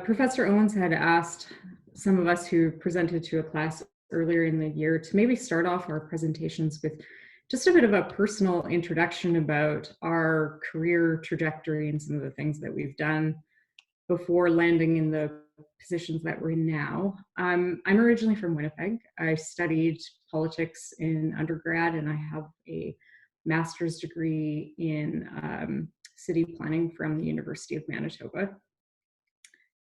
Professor Owens had asked some of us who presented to a class earlier in the year to maybe start off our presentations with just a bit of a personal introduction about our career trajectory and some of the things that we've done before landing in the positions that we're in now. I'm originally from Winnipeg. I studied politics in undergrad, and I have a master's degree in city planning from the University of Manitoba.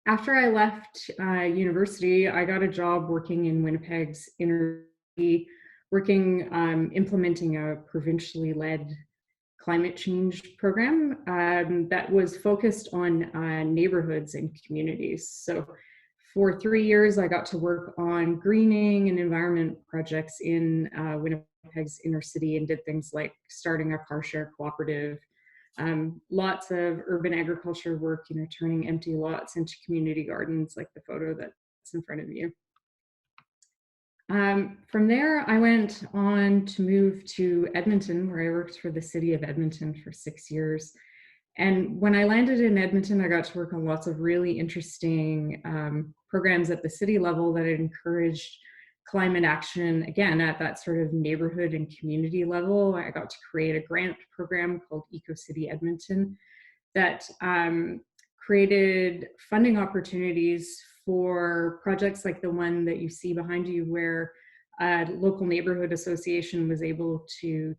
After I left university, I got a job working in Winnipeg's inner city, implementing a provincially led climate change program that was focused on neighborhoods and communities. So for 3 years, I got to work on greening and environment projects in Winnipeg's inner city and did things like starting a car share cooperative, lots of urban agriculture work, turning empty lots into community gardens like the photo that's in front of you. From there, I went on to move to Edmonton, where I worked for the city of Edmonton for 6 years. And when I landed in Edmonton, I got to work on lots of really interesting programs at the city level that encouraged climate action, again, at that sort of neighborhood and community level. I got to create a grant program called EcoCity Edmonton that created funding opportunities for projects like the one that you see behind you, where a local neighborhood association was able to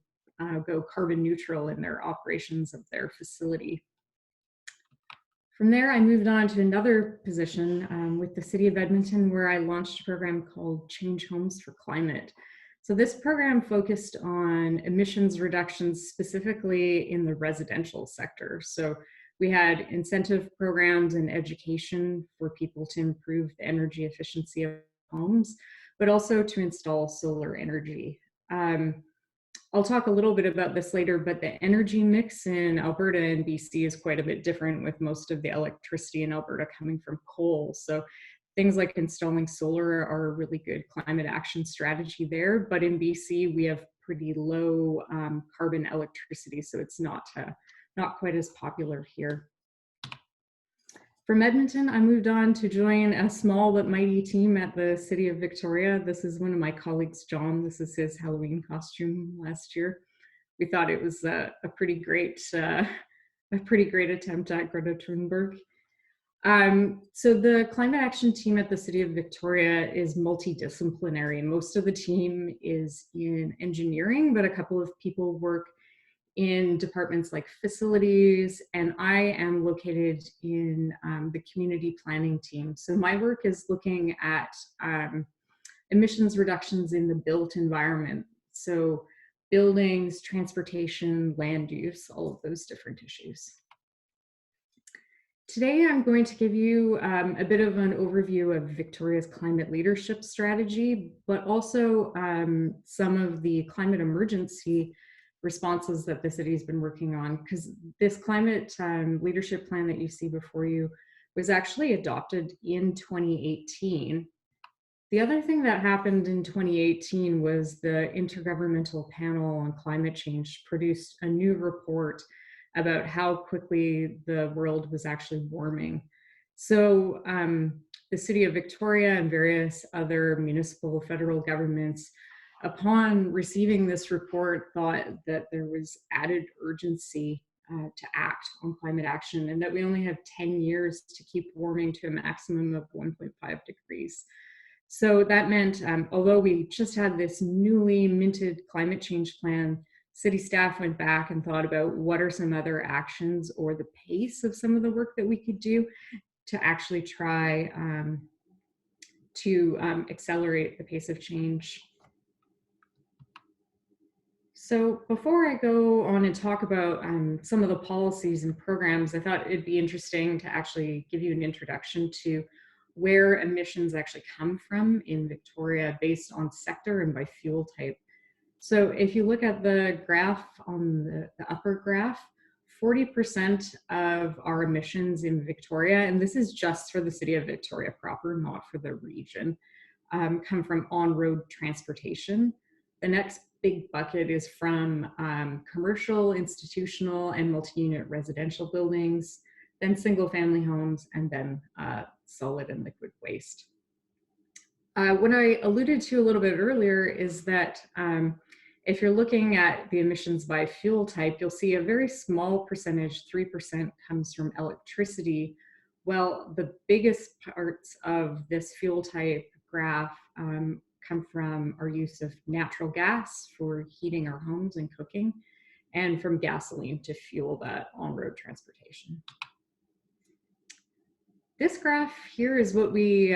go carbon neutral in their operations of their facility. From there, I moved on to another position with the City of Edmonton, where I launched a program called Change Homes for Climate. So this program focused on emissions reductions, specifically in the residential sector. So we had incentive programs and education for people to improve the energy efficiency of homes, but also to install solar energy. I'll talk a little bit about this later, but the energy mix in Alberta and BC is quite a bit different, with most of the electricity in Alberta coming from coal. So things like installing solar are a really good climate action strategy there. But in BC, we have pretty low carbon electricity, so it's not quite as popular here. From Edmonton, I moved on to join a small but mighty team at the City of Victoria. This is one of my colleagues, John. This is his Halloween costume last year. We thought it was a pretty great attempt at Greta Thunberg. So the climate action team at the City of Victoria is multidisciplinary. Most of the team is in engineering, but a couple of people work in departments like facilities, and I am located in the community planning team. So my work is looking at emissions reductions in the built environment. So buildings, transportation, land use, all of those different issues. Today, I'm going to give you a bit of an overview of Victoria's climate leadership strategy, but also some of the climate emergency responses that the city has been working on, because this climate leadership plan that you see before you was actually adopted in 2018. The other thing that happened in 2018 was the Intergovernmental Panel on Climate Change produced a new report about how quickly the world was actually warming. So the City of Victoria and various other municipal federal governments, upon receiving this report, thought that there was added urgency to act on climate action, and that we only have 10 years to keep warming to a maximum of 1.5 degrees. So that meant, although we just had this newly minted climate change plan, city staff went back and thought about what are some other actions or the pace of some of the work that we could do to actually try to accelerate the pace of change. So before I go on and talk about some of the policies and programs, I thought it'd be interesting to actually give you an introduction to where emissions actually come from in Victoria based on sector and by fuel type. So if you look at the graph on the upper graph, 40% of our emissions in Victoria, and this is just for the City of Victoria proper, not for the region, come from on-road transportation. The next big bucket is from commercial, institutional, and multi-unit residential buildings. then single family homes, and then solid and liquid waste. What I alluded to a little bit earlier is that if you're looking at the emissions by fuel type, you'll see a very small percentage, 3%, comes from electricity. Well, the biggest parts of this fuel type graph come from our use of natural gas for heating our homes and cooking, and from gasoline to fuel that on-road transportation. This graph here is what we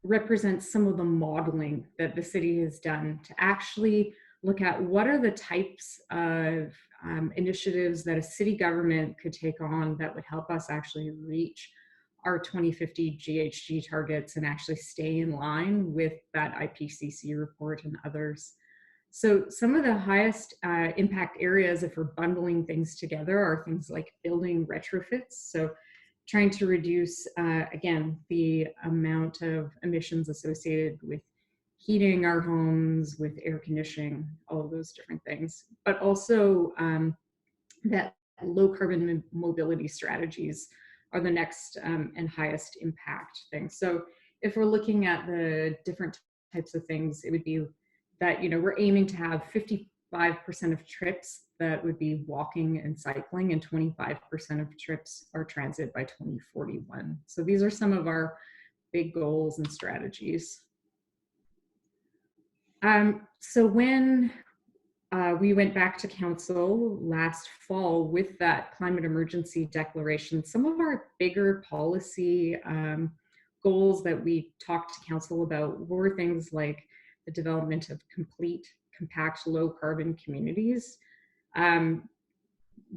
represents some of the modeling that the city has done to actually look at what are the types of initiatives that a city government could take on that would help us actually reach our 2050 GHG targets and actually stay in line with that IPCC report and others. So some of the highest impact areas, if we're bundling things together, are things like building retrofits. So trying to reduce, again, the amount of emissions associated with heating our homes, with air conditioning, all of those different things, but also that low carbon mobility strategies are the next and highest impact things. So if we're looking at the different types of things, it would be that, you know, we're aiming to have 55% of trips that would be walking and cycling, and 25% of trips are transit by 2041. So these are some of our big goals and strategies. So when we went back to council last fall with that climate emergency declaration, some of our bigger policy goals that we talked to council about were things like the development of complete, compact, low carbon communities,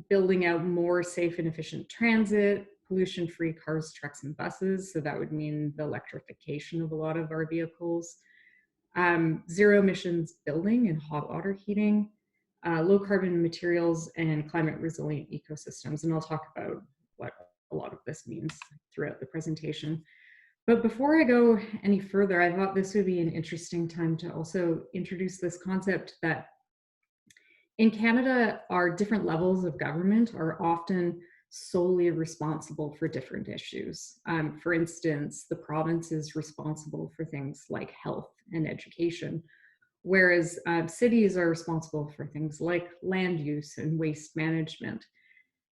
building out more safe and efficient transit, pollution-free cars, trucks, and buses. So that would mean the electrification of a lot of our vehicles, zero emissions building and hot water heating, low carbon materials, and climate resilient ecosystems. And I'll talk about what a lot of this means throughout the presentation. But before I go any further, I thought this would be an interesting time to also introduce this concept that in Canada, our different levels of government are often solely responsible for different issues. For instance, the province is responsible for things like health and education, whereas cities are responsible for things like land use and waste management.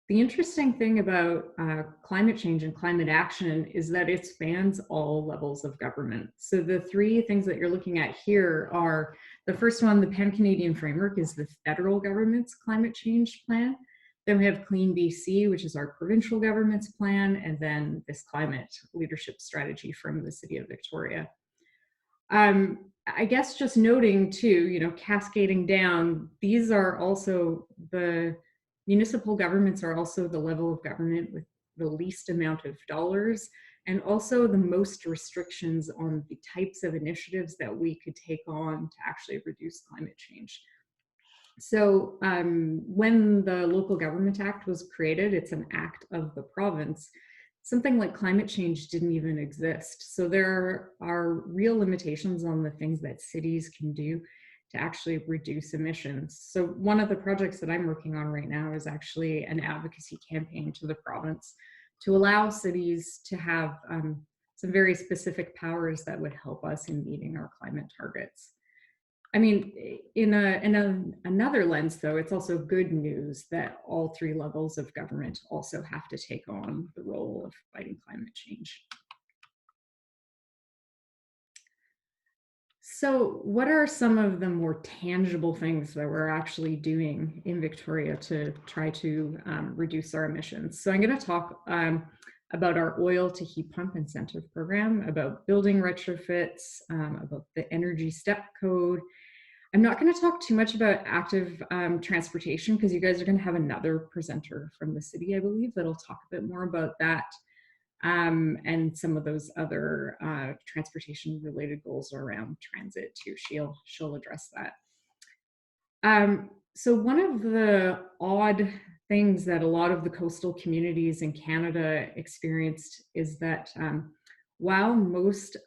The interesting thing about climate change and climate action is that it spans all levels of government. So the three things that you're looking at here are, the first one, the Pan-Canadian Framework, is the federal government's climate change plan. Then we have Clean BC, which is our provincial government's plan, and then this climate leadership strategy from the city of Victoria. I guess just noting too, you know, cascading down, these are also the municipal governments are also the level of government with the least amount of dollars, and also the most restrictions on the types of initiatives that we could take on to actually reduce climate change. So when the Local Government Act was created, it's an act of the province. Something like climate change didn't even exist. So there are real limitations on the things that cities can do to actually reduce emissions. So one of the projects that I'm working on right now is actually an advocacy campaign to the province to allow cities to have some very specific powers that would help us in meeting our climate targets. I mean, in another lens, though, it's also good news that all three levels of government also have to take on the role of fighting climate change. So what are some of the more tangible things that we're actually doing in Victoria to try to reduce our emissions? So I'm going to talk about our oil to heat pump incentive program, about building retrofits, about the energy step code. I'm not going to talk too much about active transportation because you guys are going to have another presenter from the city, I believe, that'll talk a bit more about that and some of those other transportation related goals around transit too. She'll address that. So one of the odd things that a lot of the coastal communities in Canada experienced is that while most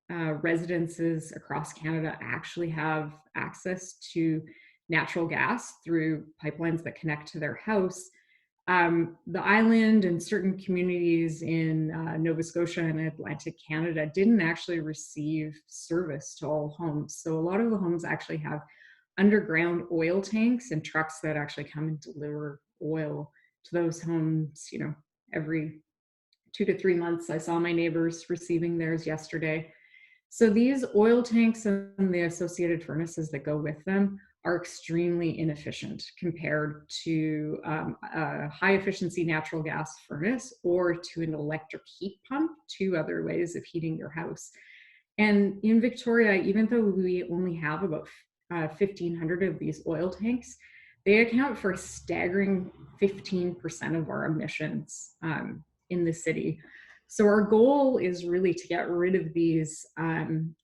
residences across Canada actually have access to natural gas through pipelines that connect to their house, The island and certain communities in Nova Scotia and Atlantic Canada didn't actually receive service to all homes. So a lot of the homes actually have underground oil tanks and trucks that actually come and deliver oil to those homes, every 2 to 3 months. I saw my neighbors receiving theirs yesterday. So these oil tanks and the associated furnaces that go with them are extremely inefficient compared to a high efficiency natural gas furnace or to an electric heat pump, two other ways of heating your house. And in Victoria, even though we only have about 1,500 of these oil tanks, they account for a staggering 15% of our emissions in the city. So our goal is really to get rid of these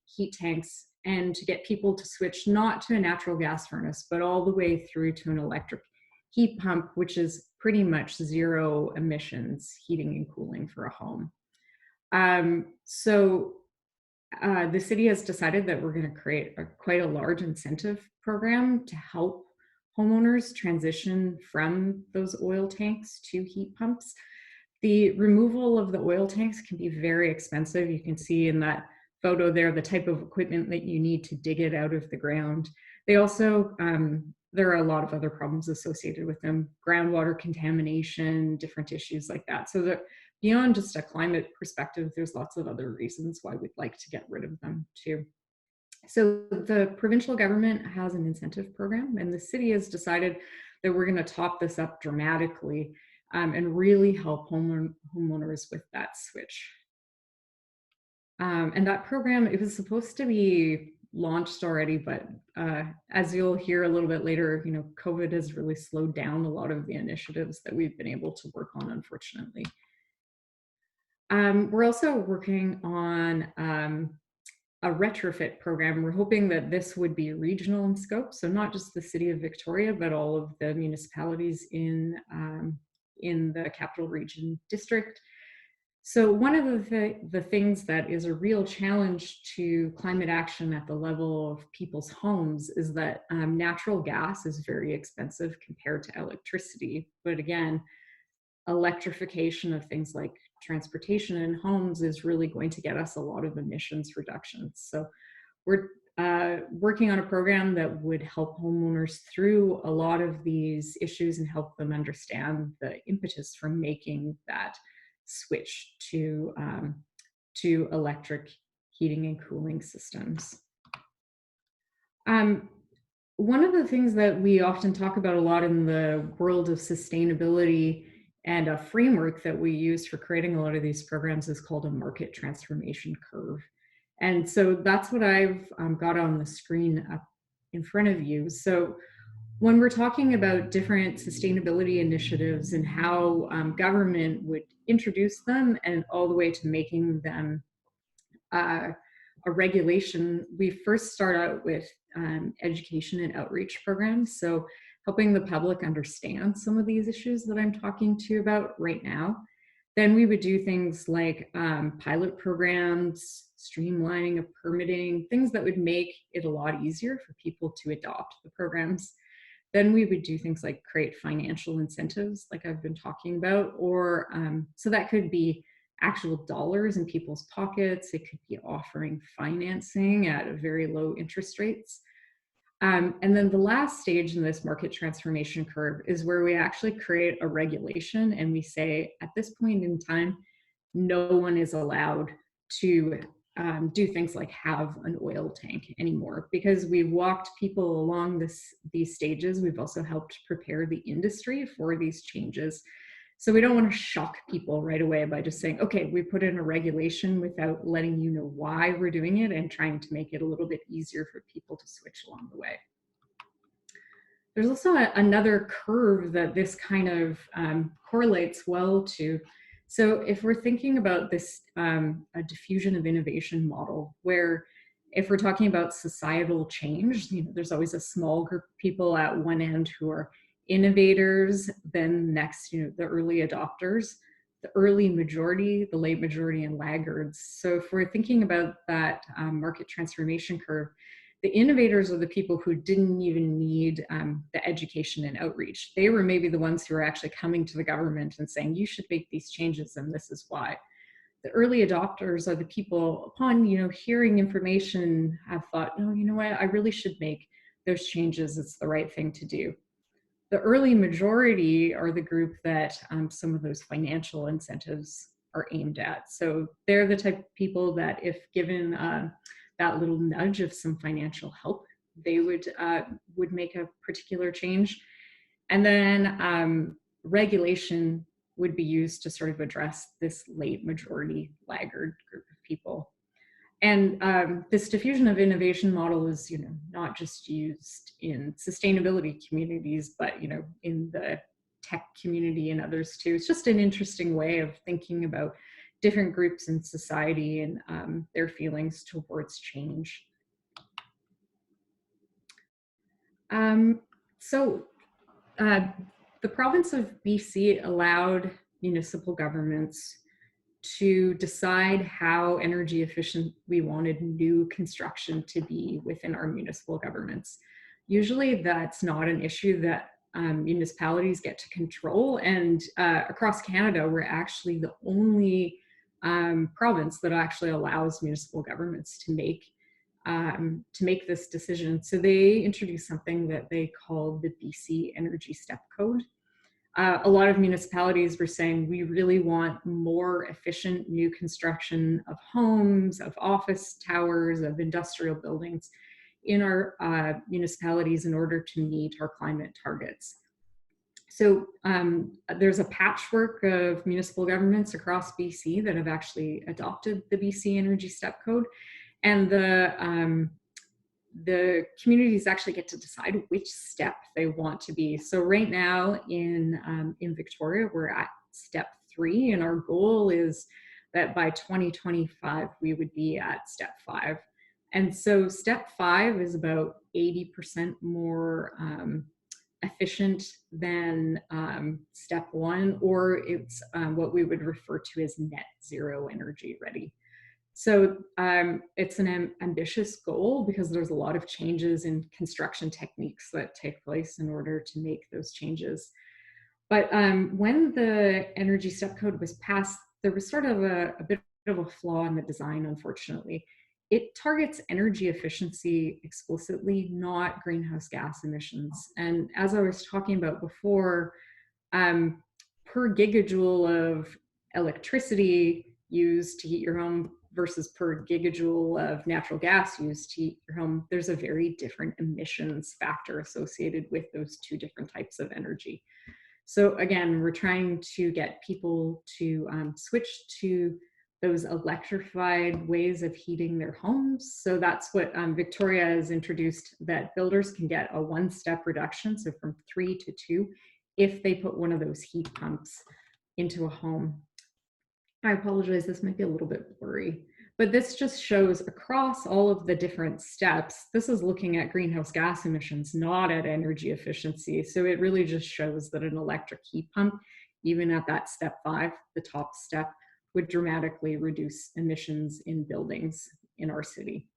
heat tanks and to get people to switch not to a natural gas furnace, but all the way through to an electric heat pump, which is pretty much zero emissions heating and cooling for a home. The city has decided that we're going to create quite a large incentive program to help homeowners transition from those oil tanks to heat pumps. The removal of the oil tanks can be very expensive. You can see in that photo there the type of equipment that you need to dig it out of the ground. They also, there are a lot of other problems associated with them, groundwater contamination, different issues like that. So that beyond just a climate perspective, there's lots of other reasons why we'd like to get rid of them too. So the provincial government has an incentive program, and the city has decided that we're going to top this up dramatically and really help homeowners with that switch. And that program, it was supposed to be launched already, but as you'll hear a little bit later, COVID has really slowed down a lot of the initiatives that we've been able to work on, unfortunately. We're also working on a retrofit program. We're hoping that this would be regional in scope, so not just the city of Victoria, but all of the municipalities in the Capital Region District. So one of the things that is a real challenge to climate action at the level of people's homes is that natural gas is very expensive compared to electricity. But again, electrification of things like transportation and homes is really going to get us a lot of emissions reductions. So we're working on a program that would help homeowners through a lot of these issues and help them understand the impetus for making that switch to electric heating and cooling systems. One of the things that we often talk about a lot in the world of sustainability and a framework that we use for creating a lot of these programs is called a market transformation curve. And so that's what I've got on the screen up in front of you. So when we're talking about different sustainability initiatives and how government would introduce them and all the way to making them a regulation, we first start out with education and outreach programs. So helping the public understand some of these issues that I'm talking to you about right now. Then we would do things like pilot programs, streamlining of permitting, things that would make it a lot easier for people to adopt the programs. Then we would do things like create financial incentives, like I've been talking about, or so that could be actual dollars in people's pockets. It could be offering financing at very low interest rates. And then the last stage in this market transformation curve is where we actually create a regulation and we say, at this point in time, no one is allowed to do things like have an oil tank anymore, because we've walked people along these stages. We've also helped prepare the industry for these changes. So we don't want to shock people right away by just saying, okay, we put in a regulation without letting you know why we're doing it and trying to make it a little bit easier for people to switch along the way. There's also another curve that this kind of correlates well to. So if we're thinking about this, a diffusion of innovation model, where if we're talking about societal change, there's always a small group of people at one end who are innovators, then next, the early adopters, the early majority, the late majority, and laggards. So if we're thinking about that market transformation curve, The innovators are the people who didn't even need the education and outreach. They were maybe the ones who were actually coming to the government and saying, you should make these changes and this is why. The early adopters are the people, upon hearing information, have thought, no, you know what, I really should make those changes. It's the right thing to do. The early majority are the group that some of those financial incentives are aimed at. So they're the type of people that, if given that little nudge of some financial help, they would make a particular change. And then regulation would be used to sort of address this late majority laggard group of people. And this diffusion of innovation model is, not just used in sustainability communities, but, in the tech community and others too. It's just an interesting way of thinking about different groups in society and their feelings towards change. The province of BC allowed municipal governments to decide how energy efficient we wanted new construction to be within our municipal governments. Usually that's not an issue that municipalities get to control, and across Canada, we're actually the only province that actually allows municipal governments to make this decision. So they introduced something that they called the BC Energy Step Code. A lot of municipalities were saying, we really want more efficient new construction of homes, of office towers, of industrial buildings in our municipalities in order to meet our climate targets. So there's a patchwork of municipal governments across BC that have actually adopted the BC Energy Step Code. And the communities actually get to decide which step they want to be. So right now in Victoria, we're at step 3, and our goal is that by 2025, we would be at step 5. And so step 5 is about 80% more efficient than step 1, or it's what we would refer to as net zero energy ready. So it's an ambitious goal because there's a lot of changes in construction techniques that take place in order to make those changes. But when the Energy Step Code was passed, there was sort of a bit of a flaw in the design, unfortunately. It targets energy efficiency explicitly, not greenhouse gas emissions. And as I was talking about before, per gigajoule of electricity used to heat your home versus per gigajoule of natural gas used to heat your home, there's a very different emissions factor associated with those two different types of energy. So again, we're trying to get people to switch to those electrified ways of heating their homes. So that's what Victoria has introduced, that builders can get a 1-step reduction, so from 3 to 2, if they put one of those heat pumps into a home. I apologize, this might be a little bit blurry, but this just shows across all of the different steps, this is looking at greenhouse gas emissions, not at energy efficiency. So it really just shows that an electric heat pump, even at that step 5, the top step, would dramatically reduce emissions in buildings in our city.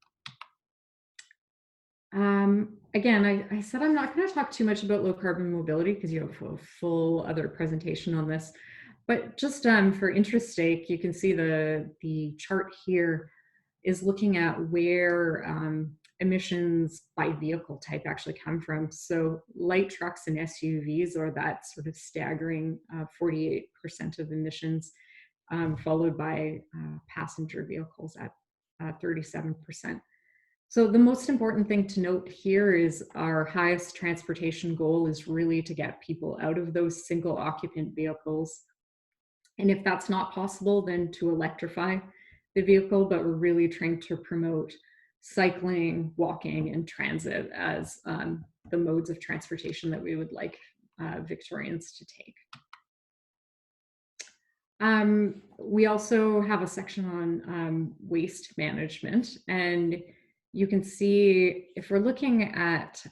Again, I said I'm not going to talk too much about low carbon mobility because you have a full other presentation on this. But just for interest sake, you can see the chart here is looking at where emissions by vehicle type actually come from. So light trucks and SUVs are that sort of staggering 48% of emissions, followed by passenger vehicles at 37%. So the most important thing to note here is our highest transportation goal is really to get people out of those single occupant vehicles. And if that's not possible, then to electrify the vehicle, but we're really trying to promote cycling, walking, and transit as the modes of transportation that we would like Victorians to take. We also have a section on waste management, and you can see if we're looking at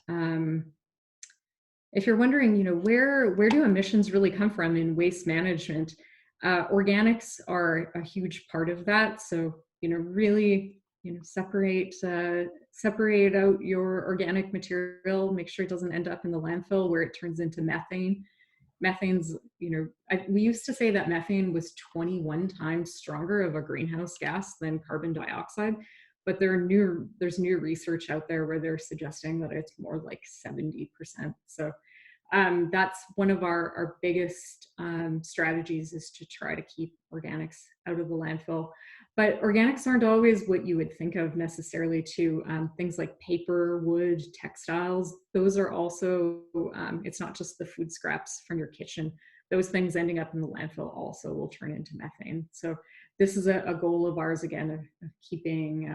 if you're wondering, where do emissions really come from in waste management? Organics are a huge part of that. So, really, separate out your organic material, make sure it doesn't end up in the landfill where it turns into methane. Methane's, we used to say that methane was 21 times stronger of a greenhouse gas than carbon dioxide, but there's new research out there where they're suggesting that it's more like 70%. So that's one of our biggest strategies, is to try to keep organics out of the landfill. But organics aren't always what you would think of necessarily too. Things like paper, wood, textiles, those are also, it's not just the food scraps from your kitchen. Those things ending up in the landfill also will turn into methane. So this is a goal of ours, again, of keeping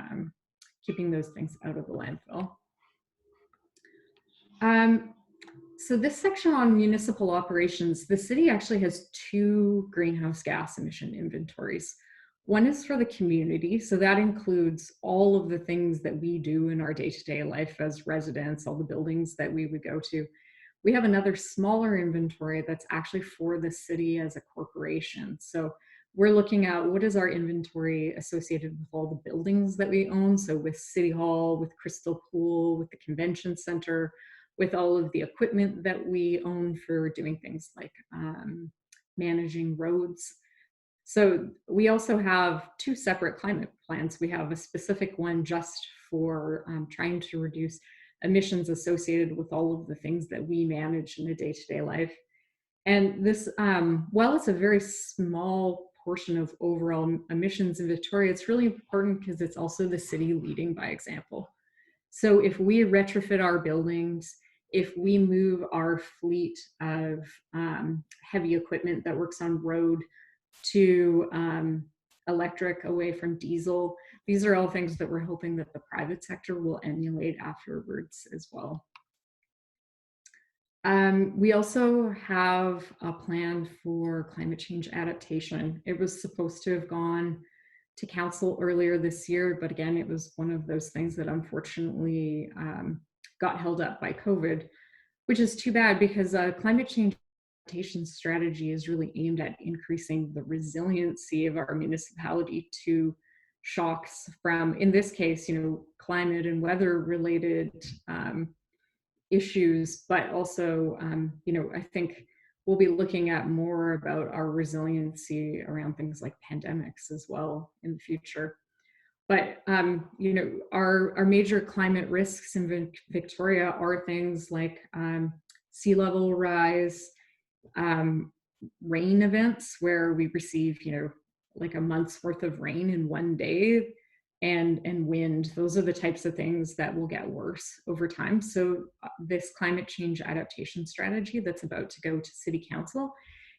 those things out of the landfill. So this section on municipal operations, the city actually has two greenhouse gas emission inventories. One is for the community, so that includes all of the things that we do in our day-to-day life as residents, all the buildings that we would go to. We have another smaller inventory that's actually for the city as a corporation. So we're looking at what is our inventory associated with all the buildings that we own. So with City Hall, with Crystal Pool, with the Convention Center, with all of the equipment that we own for doing things like managing roads. So we also have two separate climate plans. We have a specific one just for trying to reduce emissions associated with all of the things that we manage in a day-to-day life. And this, while it's a very small portion of overall emissions in Victoria, it's really important because it's also the city leading by example. So if we retrofit our buildings, if we move our fleet of heavy equipment that works on road to electric, away from diesel, these are all things that we're hoping that the private sector will emulate afterwards as well. We also have a plan for climate change adaptation. It was supposed to have gone to council earlier this year, but again, it was one of those things that unfortunately got held up by COVID, which is too bad, because climate change adaptation strategy is really aimed at increasing the resiliency of our municipality to shocks from, in this case, climate and weather related issues, but also, I think we'll be looking at more about our resiliency around things like pandemics as well in the future. But, our major climate risks in Victoria are things like sea level rise, rain events where we receive, like a month's worth of rain in one day, and wind. Those are the types of things that will get worse over time. So this climate change adaptation strategy that's about to go to City Council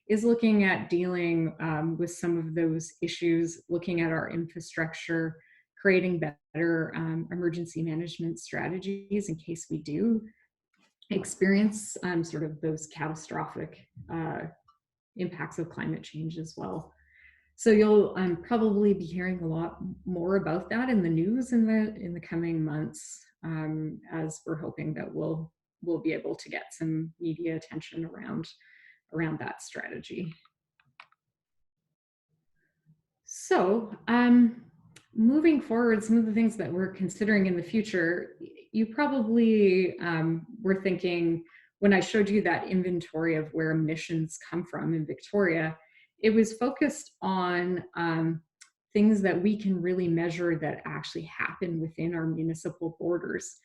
is looking at dealing with some of those issues, looking at our infrastructure, creating better emergency management strategies in case we do experience sort of those catastrophic impacts of climate change as well. So you'll probably be hearing a lot more about that in the news in the coming months, as we're hoping that we'll be able to get some media attention around that strategy. So moving forward, some of the things that we're considering in the future, you probably were thinking, when I showed you that inventory of where emissions come from in Victoria, it was focused on things that we can really measure that actually happen within our municipal borders.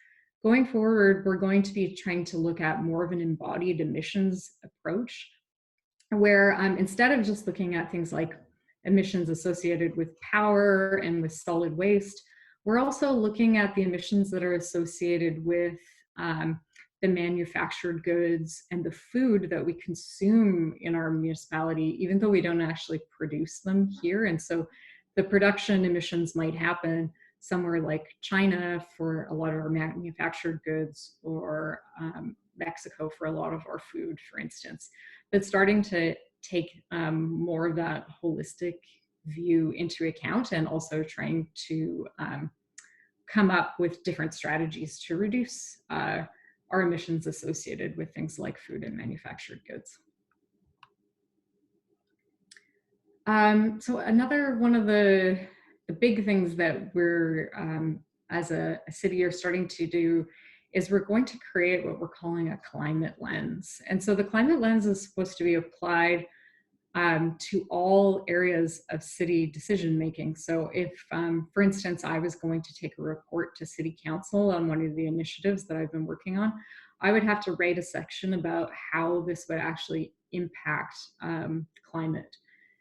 Going forward, we're going to be trying to look at more of an embodied emissions approach, where instead of just looking at things like emissions associated with power and with solid waste, we're also looking at the emissions that are associated with the manufactured goods and the food that we consume in our municipality, even though we don't actually produce them here. And so the production emissions might happen somewhere like China for a lot of our manufactured goods, or Mexico for a lot of our food, for instance. But starting to take more of that holistic view into account, and also trying to come up with different strategies to reduce our emissions associated with things like food and manufactured goods. So another one of the the big things that we're, as a city, are starting to do is we're going to create what we're calling a climate lens. And so the climate lens is supposed to be applied to all areas of city decision making. So if, for instance, I was going to take a report to city council on one of the initiatives that I've been working on, I would have to write a section about how this would actually impact climate.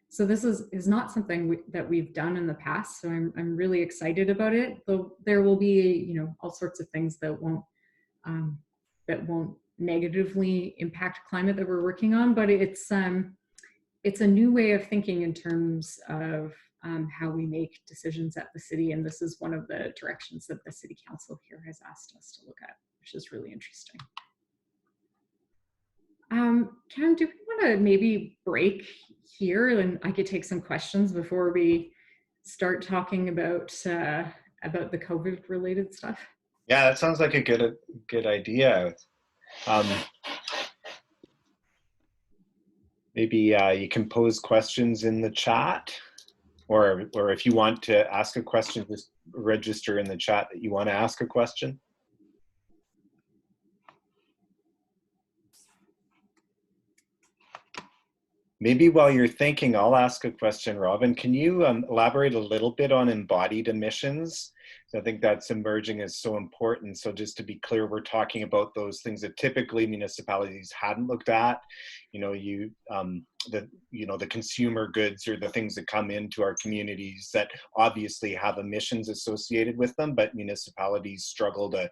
So this is not something that we've done in the past. So I'm really excited about it. Though there will be, you know, all sorts of things um, that won't negatively impact climate that we're working on, but it's a new way of thinking in terms of how we make decisions at the city. And this is one of the directions that the city council here has asked us to look at, which is really interesting. Cam, do we want to maybe break here and I could take some questions before we start talking about the COVID related stuff? Yeah, that sounds like a good idea. Um, maybe you can pose questions in the chat, or if you want to ask a question, just register in the chat that you want to ask a question. Maybe while you're thinking, I'll ask a question, Robyn. Can you elaborate a little bit on embodied emissions? So I think that's emerging as so important. So just to be clear, we're talking about those things that typically municipalities hadn't looked at. You know, the consumer goods or the things that come into our communities that obviously have emissions associated with them, but municipalities struggle to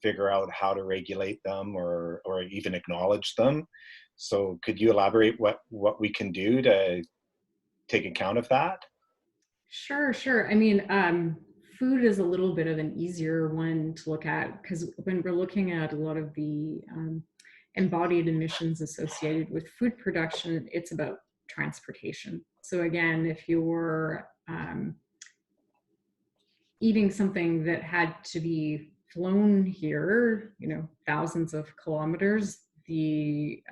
figure out how to regulate them or even acknowledge them. So could you elaborate what we can do to take account of that? Sure. I mean, food is a little bit of an easier one to look at because when we're looking at a lot of the embodied emissions associated with food production, it's about transportation. So again, if you're eating something that had to be flown here, you know, thousands of kilometers, the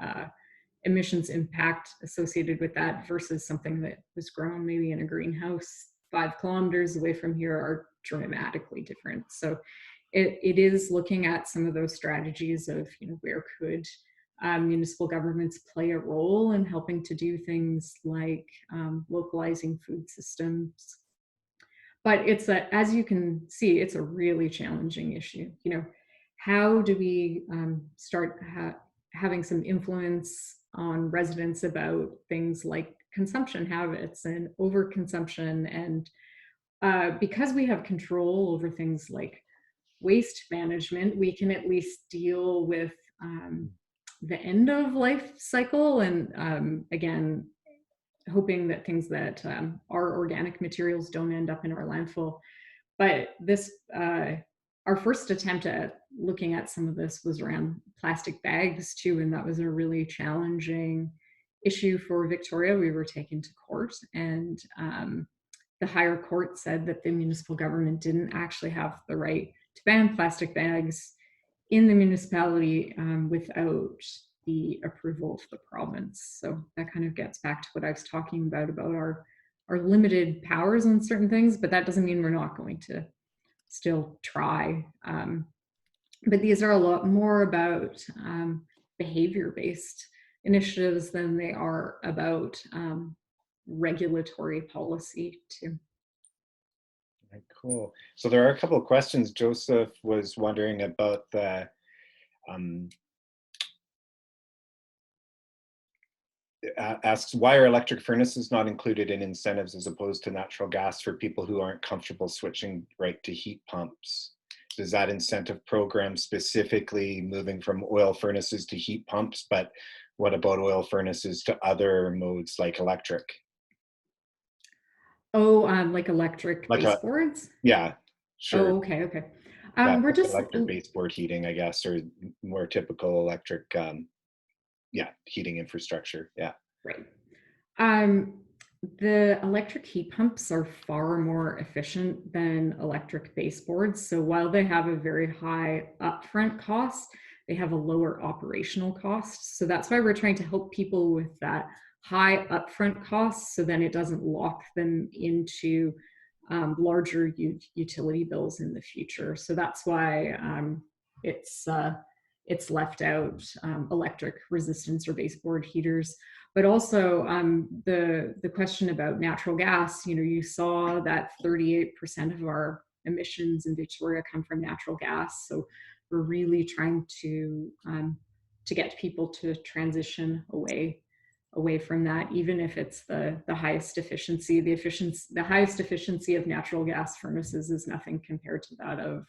emissions impact associated with that versus something that was grown maybe in a greenhouse 5 kilometers away from here are dramatically different. So it is looking at some of those strategies of, you know, where could municipal governments play a role in helping to do things like localizing food systems. But as you can see, it's a really challenging issue. You know, how do we start having some influence on residents about things like consumption habits and overconsumption? And because we have control over things like waste management, we can at least deal with the end of life cycle. And again, hoping that things that are organic materials don't end up in our landfill. But this, our first attempt at looking at some of this was around plastic bags too, and that was a really challenging issue for Victoria. We were taken to court, and the higher court said that the municipal government didn't actually have the right to ban plastic bags in the municipality without the approval of the province. So that kind of gets back to what I was talking about our limited powers on certain things, but that doesn't mean we're not going to still try. But these are a lot more about behavior-based initiatives than they are about regulatory policy too. Cool. So there are a couple of questions. Joseph was wondering about the asks, why are electric furnaces not included in incentives as opposed to natural gas for people who aren't comfortable switching right to heat pumps? Does that incentive program specifically moving from oil furnaces to heat pumps, but what about oil furnaces to other modes like electric? Oh, like electric baseboards? Yeah, sure. Oh, okay. We're just electric baseboard heating, I guess, or more typical electric, heating infrastructure. Yeah. Right. The electric heat pumps are far more efficient than electric baseboards. So while they have a very high upfront cost, they have a lower operational cost. So that's why we're trying to help people with that high upfront cost, so then it doesn't lock them into larger utility bills in the future. So that's why it's it's left out electric resistance or baseboard heaters. But also the question about natural gas, you know, you saw that 38% of our emissions in Victoria come from natural gas. So we're really trying to get people to transition away from that, even if it's the highest efficiency. The highest efficiency of natural gas furnaces is nothing compared to that of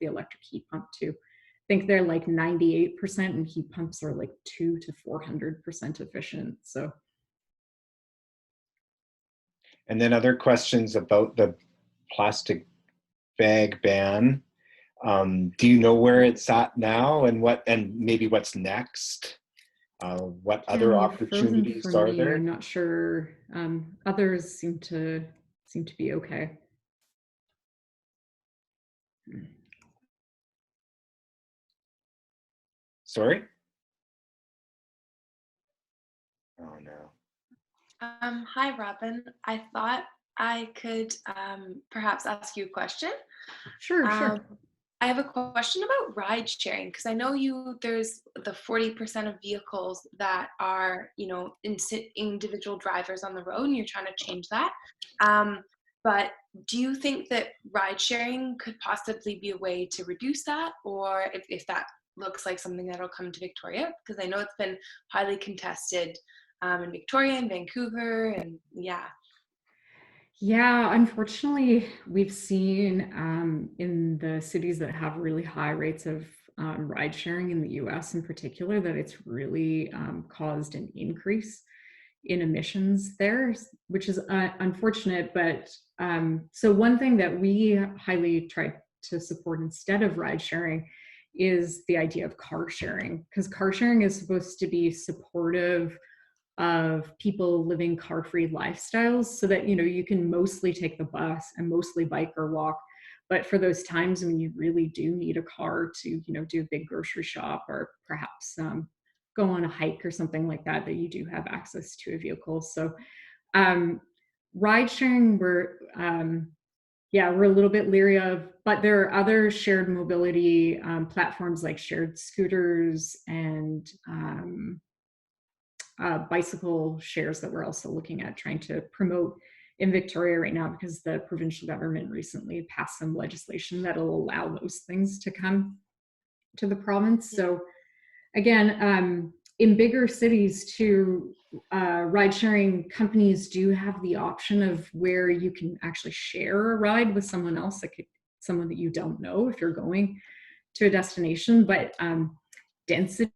the electric heat pump too. I think they're like 98%, and heat pumps are like 200 to 400% efficient. So, And then other questions about the plastic bag ban. Do you know where it's at now, and maybe what's next? What other Again, you're frozen opportunities for are me. there? I'm not sure. Others seem to be okay. Sorry? Oh no. Hi, Robin. I thought I could perhaps ask you a question. Sure, Um, sure. I have a question about ride sharing because I know there's the 40% of vehicles that are, individual drivers on the road, and you're trying to change that. Um, but do you think that ride sharing could possibly be a way to reduce that, or if that looks like something that'll come to Victoria? Because I know it's been highly contested in Victoria and Vancouver, and yeah. Yeah, unfortunately, we've seen in the cities that have really high rates of ride sharing in the US in particular that it's really caused an increase in emissions there, which is unfortunate. But so, one thing that we highly try to support instead of ride sharing is the idea of car sharing, because car sharing is supposed to be supportive of people living car-free lifestyles, so that you can mostly take the bus and mostly bike or walk, but for those times when you really do need a car to do a big grocery shop, or perhaps go on a hike or something like that, that you do have access to a vehicle. So um, ride sharing, yeah, we're a little bit leery of, but there are other shared mobility platforms like shared scooters and bicycle shares that we're also looking at trying to promote in Victoria right now, because the provincial government recently passed some legislation that'll allow those things to come to the province. So again, in bigger cities too, ride sharing companies do have the option of where you can actually share a ride with someone else, like someone that you don't know if you're going to a destination, but density,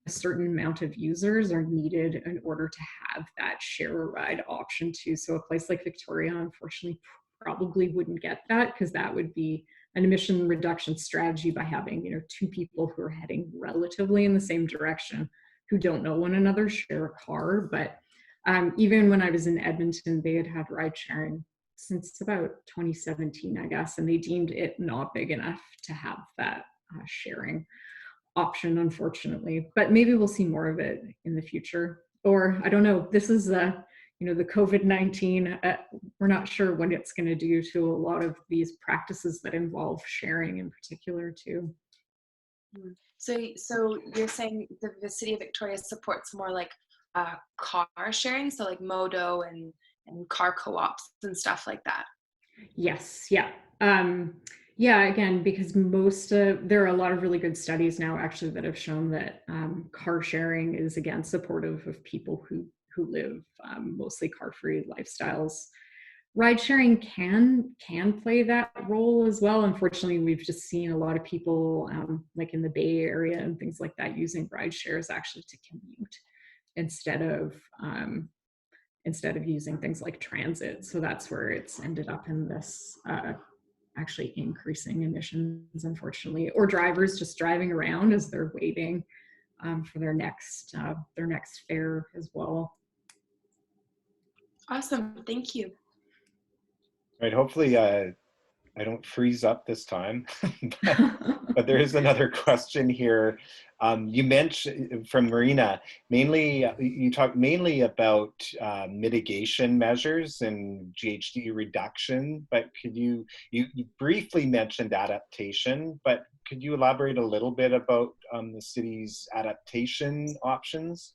a certain amount of users are needed in order to have that share a ride option too. So a place like Victoria, unfortunately, probably wouldn't get that, because that would be an emission reduction strategy by having two people who are heading relatively in the same direction, who don't know one another, share a car. But even when I was in Edmonton, they had ride sharing since about 2017, I guess, and they deemed it not big enough to have that sharing option, unfortunately. But maybe we'll see more of it in the future. Or I don't know. This is the COVID-19. We're not sure what it's going to do to a lot of these practices that involve sharing, in particular, too. So you're saying the city of Victoria supports more like car sharing, so like Modo and car co-ops and stuff like that. Yes, yeah. Yeah, again, because there are a lot of really good studies now actually that have shown that car sharing is, again, supportive of people who live mostly car-free lifestyles. Ride sharing can play that role as well. Unfortunately, we've just seen a lot of people like in the Bay Area and things like that using ride shares actually to commute instead of using things like transit. So that's where it's ended up in this actually increasing emissions, unfortunately, or drivers just driving around as they're waiting for their next fare as well. Awesome, thank you. Right, hopefully I don't freeze up this time. But there is another question here. You mentioned from Marina, mainly you talked mainly about mitigation measures and GHG reduction, but you briefly mentioned adaptation, but could you elaborate a little bit about the city's adaptation options?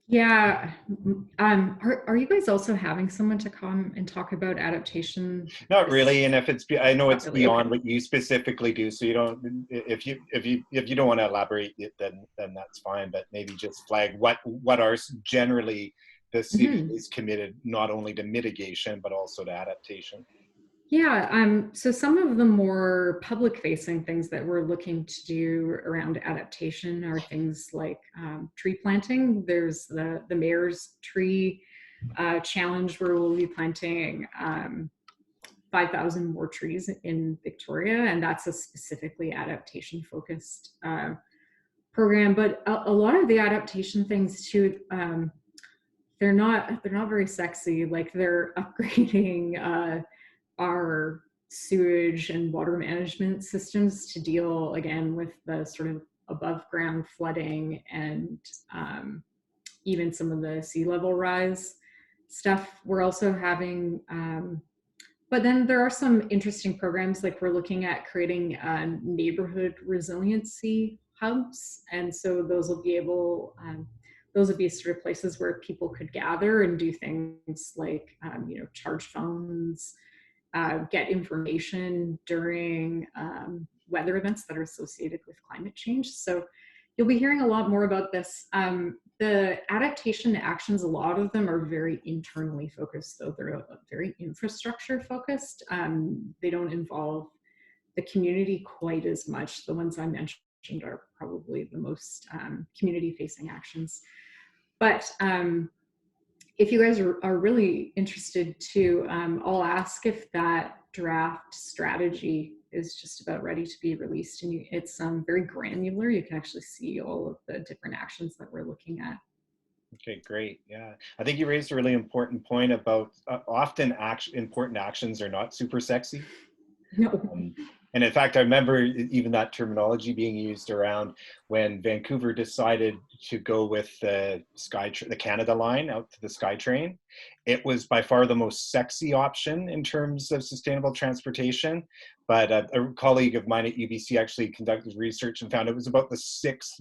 Yeah. Are you guys also having someone to come and talk about adaptation Not really, this? and if it's, I know Not it's really. Okay. beyond what you specifically do, so you don't. If you don't want to elaborate, then that's fine. But maybe just flag what are generally the city Mhm. is committed not only to mitigation but also to adaptation. Yeah, so some of the more public-facing things that we're looking to do around adaptation are things like tree planting. There's the mayor's tree challenge where we'll be planting 5,000 more trees in Victoria, and that's a specifically adaptation-focused program. But a lot of the adaptation things too, they're not very sexy. Like they're upgrading our sewage and water management systems to deal again with the sort of above ground flooding and even some of the sea level rise stuff. We're also having but then there are some interesting programs, like we're looking at creating neighborhood resiliency hubs, and so those would be sort of places where people could gather and do things like charge phones, get information during weather events that are associated with climate change. So you'll be hearing a lot more about this. The adaptation actions, a lot of them are very internally focused, though they're very infrastructure focused. They don't involve the community quite as much. The ones I mentioned are probably the most community facing actions. But if you guys are really interested too, I'll ask if that draft strategy is just about ready to be released. And it's very granular. You can actually see all of the different actions that we're looking at. Okay, great. Yeah, I think you raised a really important point about often important actions are not super sexy. No. Um, and in fact, I remember even that terminology being used around when Vancouver decided to go with the the Canada line out to the SkyTrain. It was by far the most sexy option in terms of sustainable transportation. But a colleague of mine at UBC actually conducted research and found it was about the sixth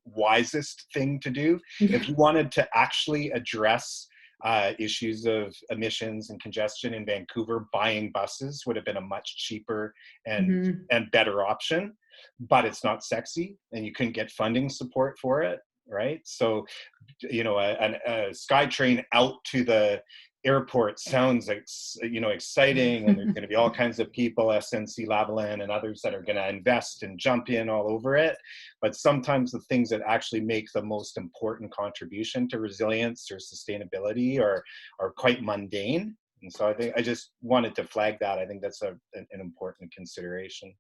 wisest thing to do. Yeah. If you wanted to actually address issues of emissions and congestion in Vancouver, buying buses would have been a much cheaper Mm-hmm. and better option, but it's not sexy and you couldn't get funding support for it, right? So, a SkyTrain out to the airport sounds exciting, and there's going to be all kinds of people, SNC Lavalin and others, that are going to invest and jump in all over it. But sometimes the things that actually make the most important contribution to resilience or sustainability are quite mundane. And so I think I just wanted to flag that. I think that's an important consideration.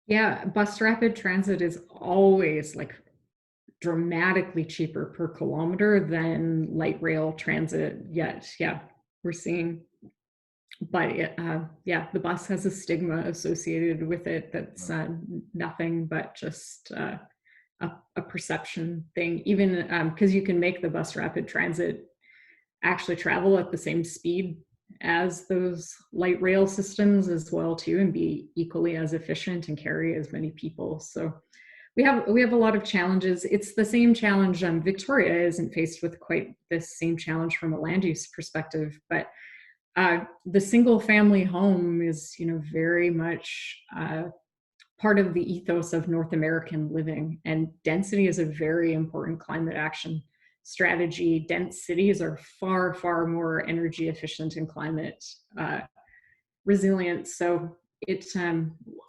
Yeah, bus rapid transit is always like dramatically cheaper per kilometer than light rail transit. Yet, yeah, we're seeing, but yeah, the bus has a stigma associated with it that's nothing but just a perception thing. Even because you can make the bus rapid transit actually travel at the same speed as those light rail systems as well too, and be equally as efficient and carry as many people. So we have a lot of challenges. It's the same challenge. Victoria isn't faced with quite this same challenge from a land use perspective, but the single family home is very much part of the ethos of North American living, and density is a very important climate action strategy. Dense cities are far more energy efficient and climate resilient. So it's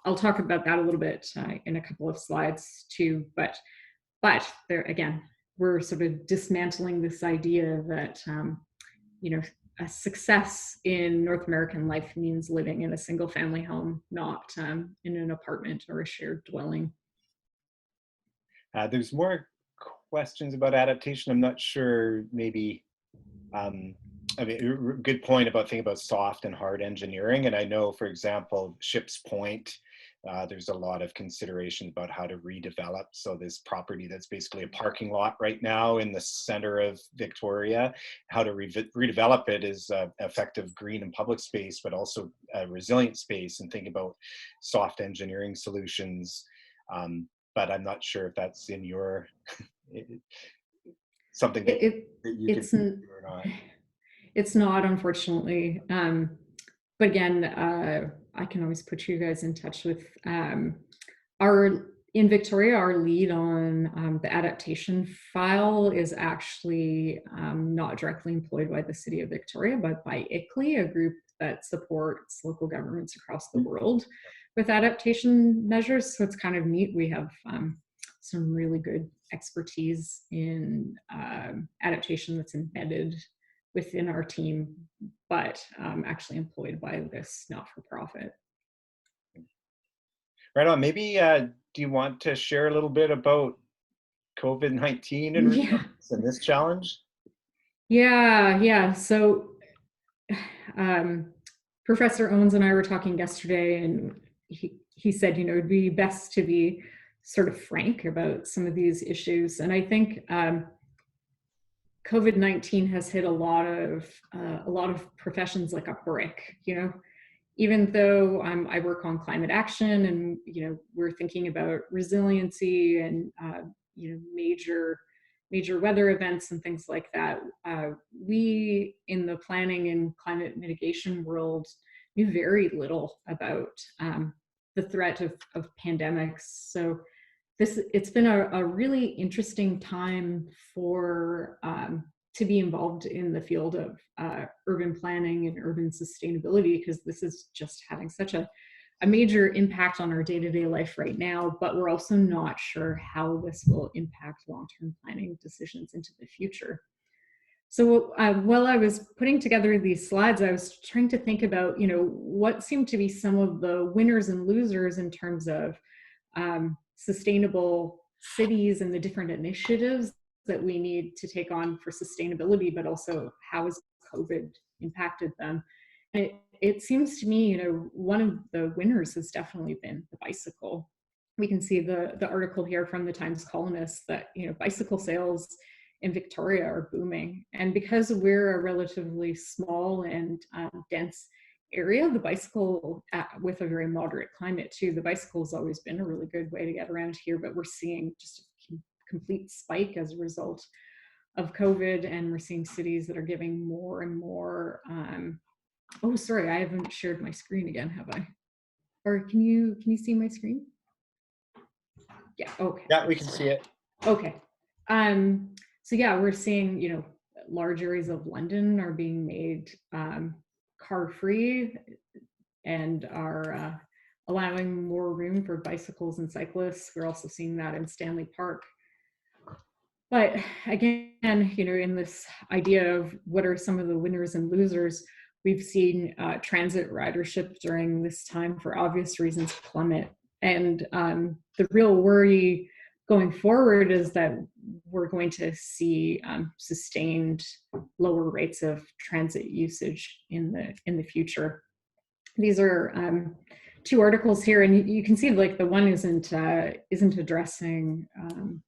I'll talk about that a little bit in a couple of slides too. But there again, we're sort of dismantling this idea that you know a success in North American life means living in a single family home, not in an apartment or a shared dwelling. There's more questions about adaptation. I'm not sure, maybe I mean, good point about thinking about soft and hard engineering. And I know, for example, Ships Point, there's a lot of consideration about how to redevelop. So this property that's basically a parking lot right now in the center of Victoria, how to redevelop it is effective green and public space, but also resilient space, and think about soft engineering solutions. But I'm not sure if that's in your something that, that you could do or not. It's not, unfortunately. But again, I can always put you guys in touch with in Victoria, our lead on the adaptation file is actually not directly employed by the City of Victoria, but by ICLEI, a group that supports local governments across the world with adaptation measures. So it's kind of neat. We have some really good expertise in adaptation that's embedded within our team, but actually employed by this not-for-profit. Right on. Maybe do you want to share a little bit about COVID-19 and this challenge? Yeah. So Professor Owens and I were talking yesterday, and he said, it'd be best to be sort of frank about some of these issues. And I think COVID-19 has hit a lot of professions like a brick, even though I work on climate action, and we're thinking about resiliency and major weather events and things like that. We in the planning and climate mitigation world knew very little about the threat of pandemics. So it's been a really interesting time for to be involved in the field of urban planning and urban sustainability, because this is just having such a major impact on our day-to-day life right now, but we're also not sure how this will impact long-term planning decisions into the future. So while I was putting together these slides, I was trying to think about, what seemed to be some of the winners and losers in terms of sustainable cities and the different initiatives that we need to take on for sustainability, but also how has COVID impacted them. And it seems to me, one of the winners has definitely been the bicycle. We can see the article here from the Times columnist that, bicycle sales in Victoria are booming. And because we're a relatively small and dense area, the bicycle, with a very moderate climate too, the bicycle has always been a really good way to get around here, but we're seeing just a complete spike as a result of COVID, and we're seeing cities that are giving more and more. Oh, sorry, I haven't shared my screen again, have I? Or can you see my screen? Yeah, okay. Yeah, we can see it. Okay. So yeah, we're seeing, large areas of London are being made car-free and are allowing more room for bicycles and cyclists. We're also seeing that in Stanley Park. But again, in this idea of what are some of the winners and losers, we've seen transit ridership during this time, for obvious reasons, plummet. And the real worry going forward is that we're going to see sustained lower rates of transit usage in the future. These are two articles here, and you can see like the one isn't addressing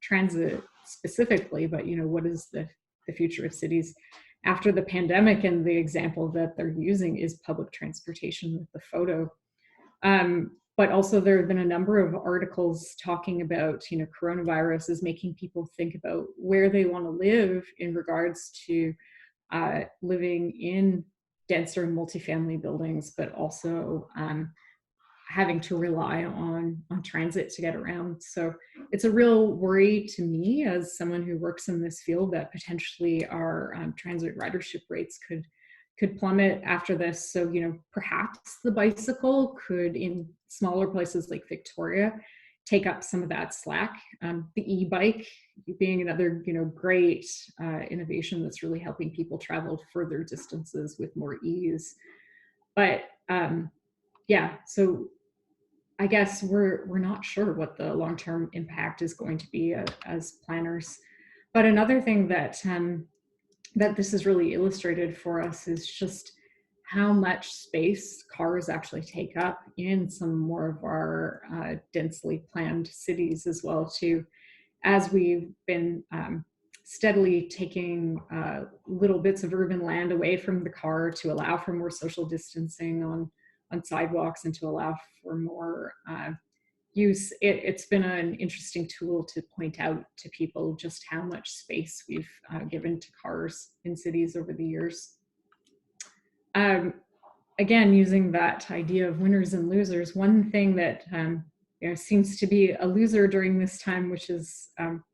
transit specifically, but what is the future of cities after the pandemic? And the example that they're using is public transportation with the photo. But also there have been a number of articles talking about, coronavirus is making people think about where they want to live in regards to living in denser multifamily buildings, but also having to rely on transit to get around. So it's a real worry to me as someone who works in this field that potentially our transit ridership rates could plummet after this. So, perhaps the bicycle could, in smaller places like Victoria, take up some of that slack. The e-bike being another, great innovation that's really helping people travel further distances with more ease. But yeah, so I guess we're not sure what the long-term impact is going to be as planners. But another thing that that this is really illustrated for us is just how much space cars actually take up in some more of our densely planned cities as well too, as we've been steadily taking little bits of urban land away from the car to allow for more social distancing on sidewalks and to allow for more use. It's been an interesting tool to point out to people just how much space we've given to cars in cities over the years. Again, using that idea of winners and losers, one thing that seems to be a loser during this time, which is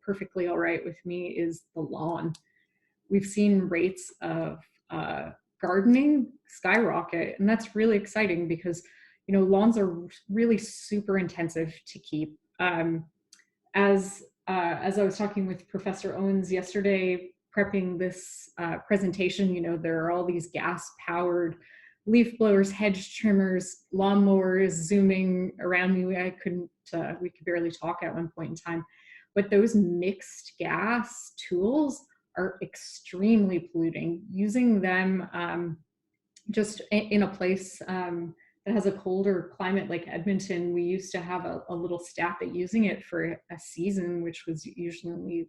perfectly all right with me, is the lawn. We've seen rates of gardening skyrocket, and that's really exciting because lawns are really super intensive to keep. As I was talking with Professor Owens yesterday, prepping this presentation, there are all these gas-powered leaf blowers, hedge trimmers, lawnmowers zooming around me. We could barely talk at one point in time. But those mixed gas tools are extremely polluting. Using them just in a place that has a colder climate like Edmonton, we used to have a little stat that using it for a season, which was usually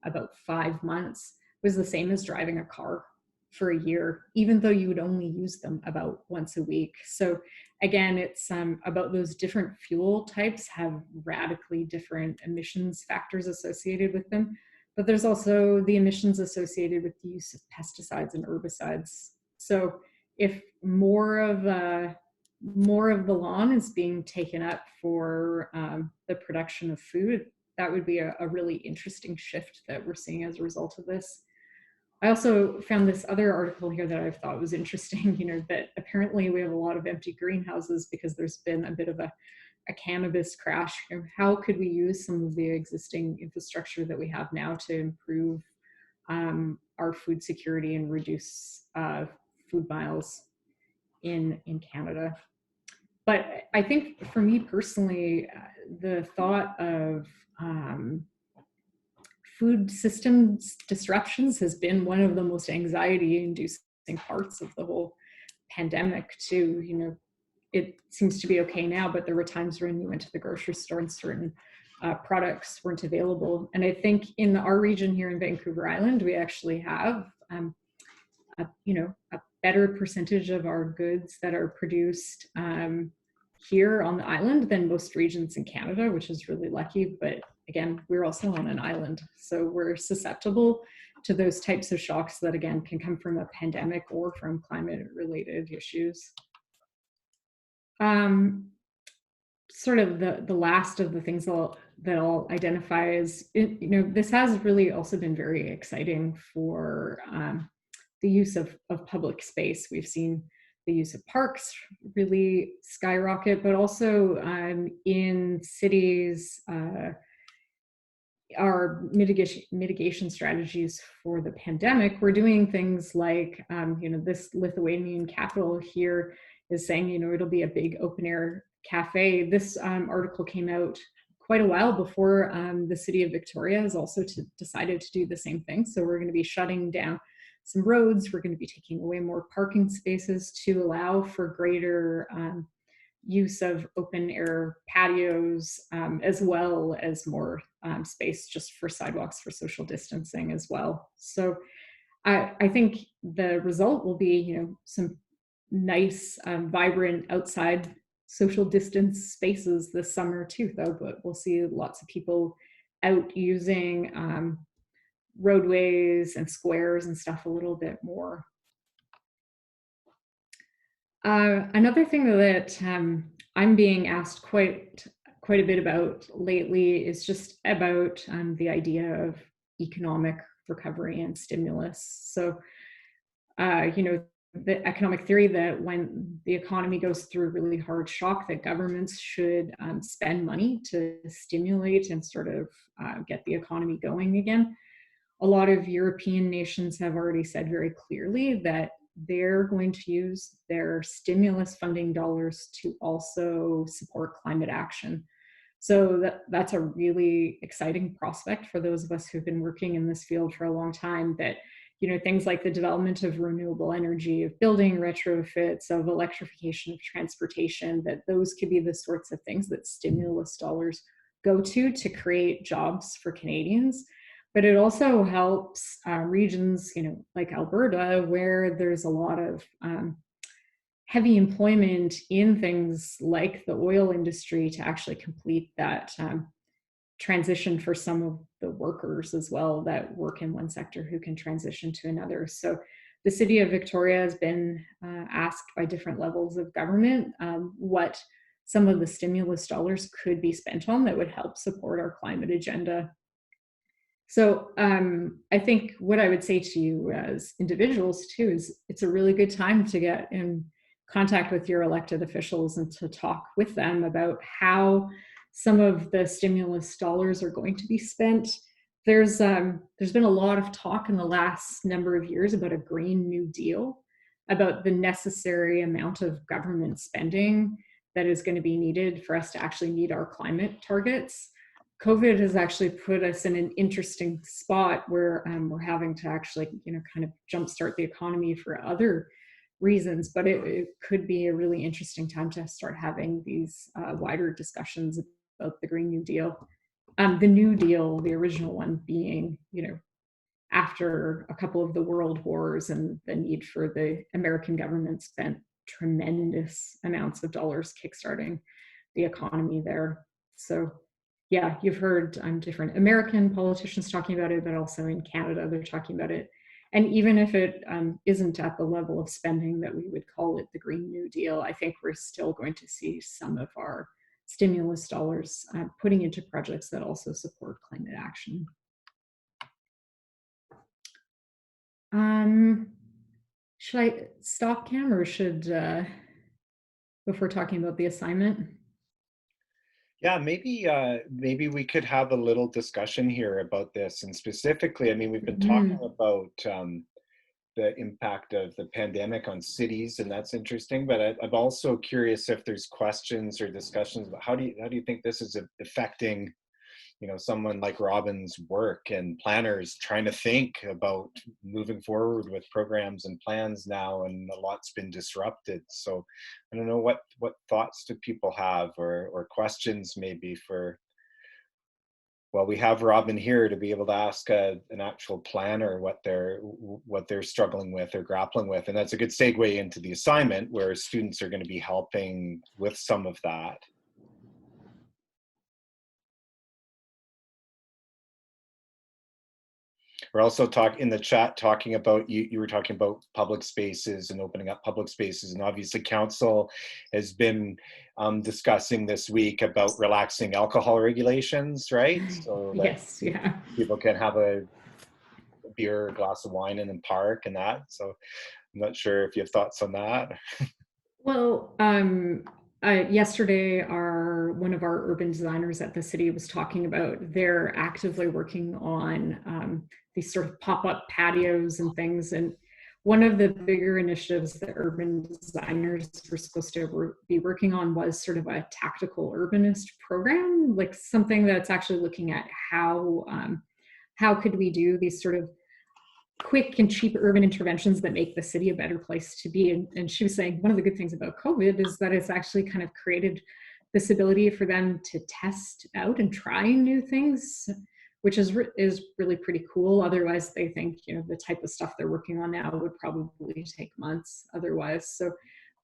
about 5 months, was the same as driving a car for a year, even though you would only use them about once a week. So again, it's about those different fuel types have radically different emissions factors associated with them. But there's also the emissions associated with the use of pesticides and herbicides. So if more of the lawn is being taken up for the production of food, that would be a really interesting shift that we're seeing as a result of this. I also found this other article here that I thought was interesting, that apparently we have a lot of empty greenhouses because there's been a bit of a cannabis crash. How could we use some of the existing infrastructure that we have now to improve our food security and reduce food miles in Canada? But I think for me personally, the thought of food systems disruptions has been one of the most anxiety-inducing parts of the whole pandemic too. It seems to be okay now, but there were times when you went to the grocery store and certain products weren't available. And I think in our region here in Vancouver Island, we actually have a better percentage of our goods that are produced here on the island than most regions in Canada, which is really lucky. But again, we're also on an island, so we're susceptible to those types of shocks that again can come from a pandemic or from climate related issues. Sort of the last of the things that I'll identify is, this has really also been very exciting for the use of public space. We've seen the use of parks really skyrocket, but also in cities, our mitigation strategies for the pandemic, we're doing things like, this Lithuanian capital here is saying, it'll be a big open air cafe. This article came out quite a while before the city of Victoria has also decided to do the same thing. So we're going to be shutting down some roads. We're going to be taking away more parking spaces to allow for greater use of open air patios, as well as more space just for sidewalks for social distancing as well. So I think the result will be, some nice, vibrant outside social distance spaces this summer too, though, but we'll see lots of people out using roadways and squares and stuff a little bit more. Another thing that I'm being asked quite a bit about lately is just about the idea of economic recovery and stimulus. So, the economic theory that when the economy goes through a really hard shock, that governments should spend money to stimulate and sort of get the economy going again. A lot of European nations have already said very clearly that they're going to use their stimulus funding dollars to also support climate action. So that's a really exciting prospect for those of us who've been working in this field for a long time, that things like the development of renewable energy, of building retrofits, of electrification of transportation, that those could be the sorts of things that stimulus dollars go to create jobs for Canadians. But it also helps regions, like Alberta, where there's a lot of heavy employment in things like the oil industry, to actually complete that transition for some of the workers as well that work in one sector who can transition to another. So the city of Victoria has been asked by different levels of government what some of the stimulus dollars could be spent on that would help support our climate agenda. So I think what I would say to you as individuals too is it's a really good time to get in contact with your elected officials and to talk with them about how some of the stimulus dollars are going to be spent. There's been a lot of talk in the last number of years about a Green New Deal, about the necessary amount of government spending that is going to be needed for us to actually meet our climate targets. COVID has actually put us in an interesting spot where we're having to actually, kind of jumpstart the economy for other reasons, but it could be a really interesting time to start having these wider discussions about the Green New Deal. The New Deal, the original one being, after a couple of the world wars and the need for the American government spent tremendous amounts of dollars kickstarting the economy there. So yeah, you've heard different American politicians talking about it, but also in Canada, they're talking about it. And even if it isn't at the level of spending that we would call it the Green New Deal, I think we're still going to see some of our stimulus dollars putting into projects that also support climate action. Should I stop Cam, or should, before talking about the assignment? Yeah, maybe we could have a little discussion here about this. And specifically, I mean, we've been talking about the impact of the pandemic on cities, and that's interesting. But I'm also curious if there's questions or discussions about how do you think this is affecting, someone like Robyn's work and planners trying to think about moving forward with programs and plans now, and a lot's been disrupted. So I don't know what thoughts do people have, or questions maybe for, well, we have Robyn here to be able to ask an actual planner what they're struggling with or grappling with. And that's a good segue into the assignment, where students are going to be helping with some of that. We're also talking in the chat, talking about, you were talking about public spaces and opening up public spaces. And obviously council has been discussing this week about relaxing alcohol regulations, right? So that yes, yeah. people can have a beer, a glass of wine in the park and that. So I'm not sure if you have thoughts on that. Well, yesterday, one of our urban designers at the city was talking about they're actively working on these sort of pop-up patios and things. And one of the bigger initiatives that urban designers were supposed to be working on was sort of a tactical urbanist program, like something that's actually looking at how could we do these sort of quick and cheap urban interventions that make the city a better place to be. And she was saying one of the good things about COVID is that it's actually kind of created this ability for them to test out and try new things, which is really pretty cool. Otherwise, they think, the type of stuff they're working on now would probably take months otherwise. So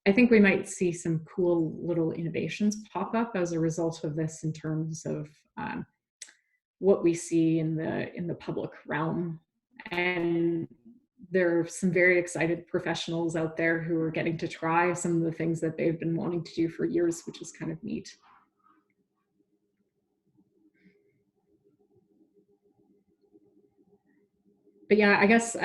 I think we might see some cool little innovations pop up as a result of this in terms of what we see in the public realm. And there are some very excited professionals out there who are getting to try some of the things that they've been wanting to do for years, which is kind of neat. But yeah, I guess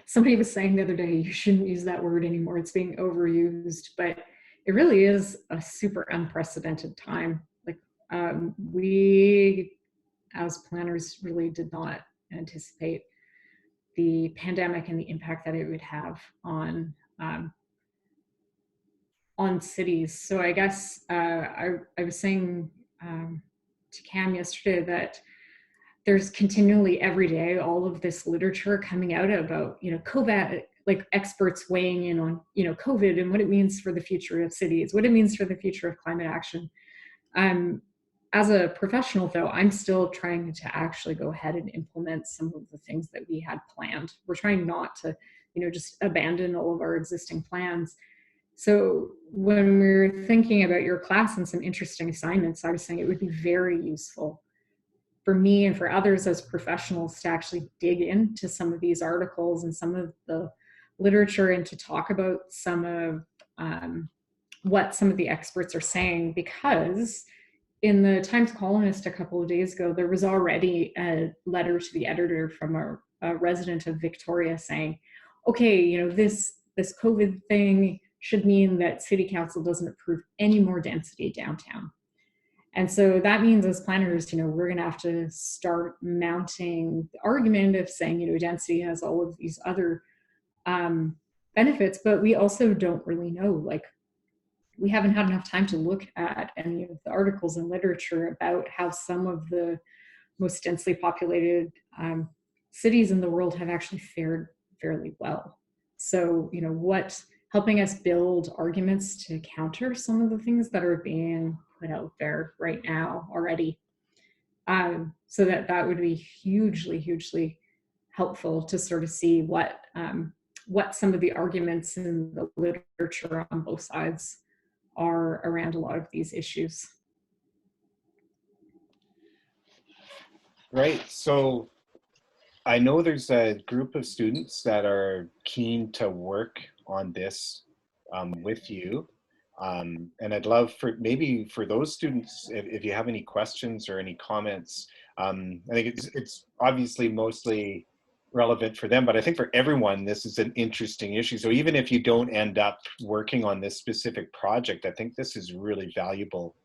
somebody was saying the other day, you shouldn't use that word anymore. It's being overused, but it really is a super unprecedented time. Like we as planners really did not anticipate the pandemic and the impact that it would have on cities. So I guess I was saying to Cam yesterday that there's continually every day all of this literature coming out about, COVID, like experts weighing in on, COVID and what it means for the future of cities, what it means for the future of climate action. As a professional, though, I'm still trying to actually go ahead and implement some of the things that we had planned. We're trying not to, just abandon all of our existing plans. So when we were thinking about your class and some interesting assignments, I was saying it would be very useful for me and for others as professionals to actually dig into some of these articles and some of the literature and to talk about some of what some of the experts are saying, because in the Times Colonist a couple of days ago, there was already a letter to the editor from a resident of Victoria saying, okay, this COVID thing should mean that City Council doesn't approve any more density downtown. And so that means as planners, we're going to have to start mounting the argument of saying, density has all of these other benefits, but we also don't really know, like, we haven't had enough time to look at any of the articles and literature about how some of the most densely populated cities in the world have actually fared fairly well. So, helping us build arguments to counter some of the things that are being put out there right now already. So that would be hugely, hugely helpful to sort of see what some of the arguments in the literature on both sides are around a lot of these issues. Right. So I know there's a group of students that are keen to work on this with you. And I'd love for those students, if you have any questions or any comments, I think it's obviously mostly relevant for them, but I think for everyone, this is an interesting issue. So even if you don't end up working on this specific project, I think this is really valuable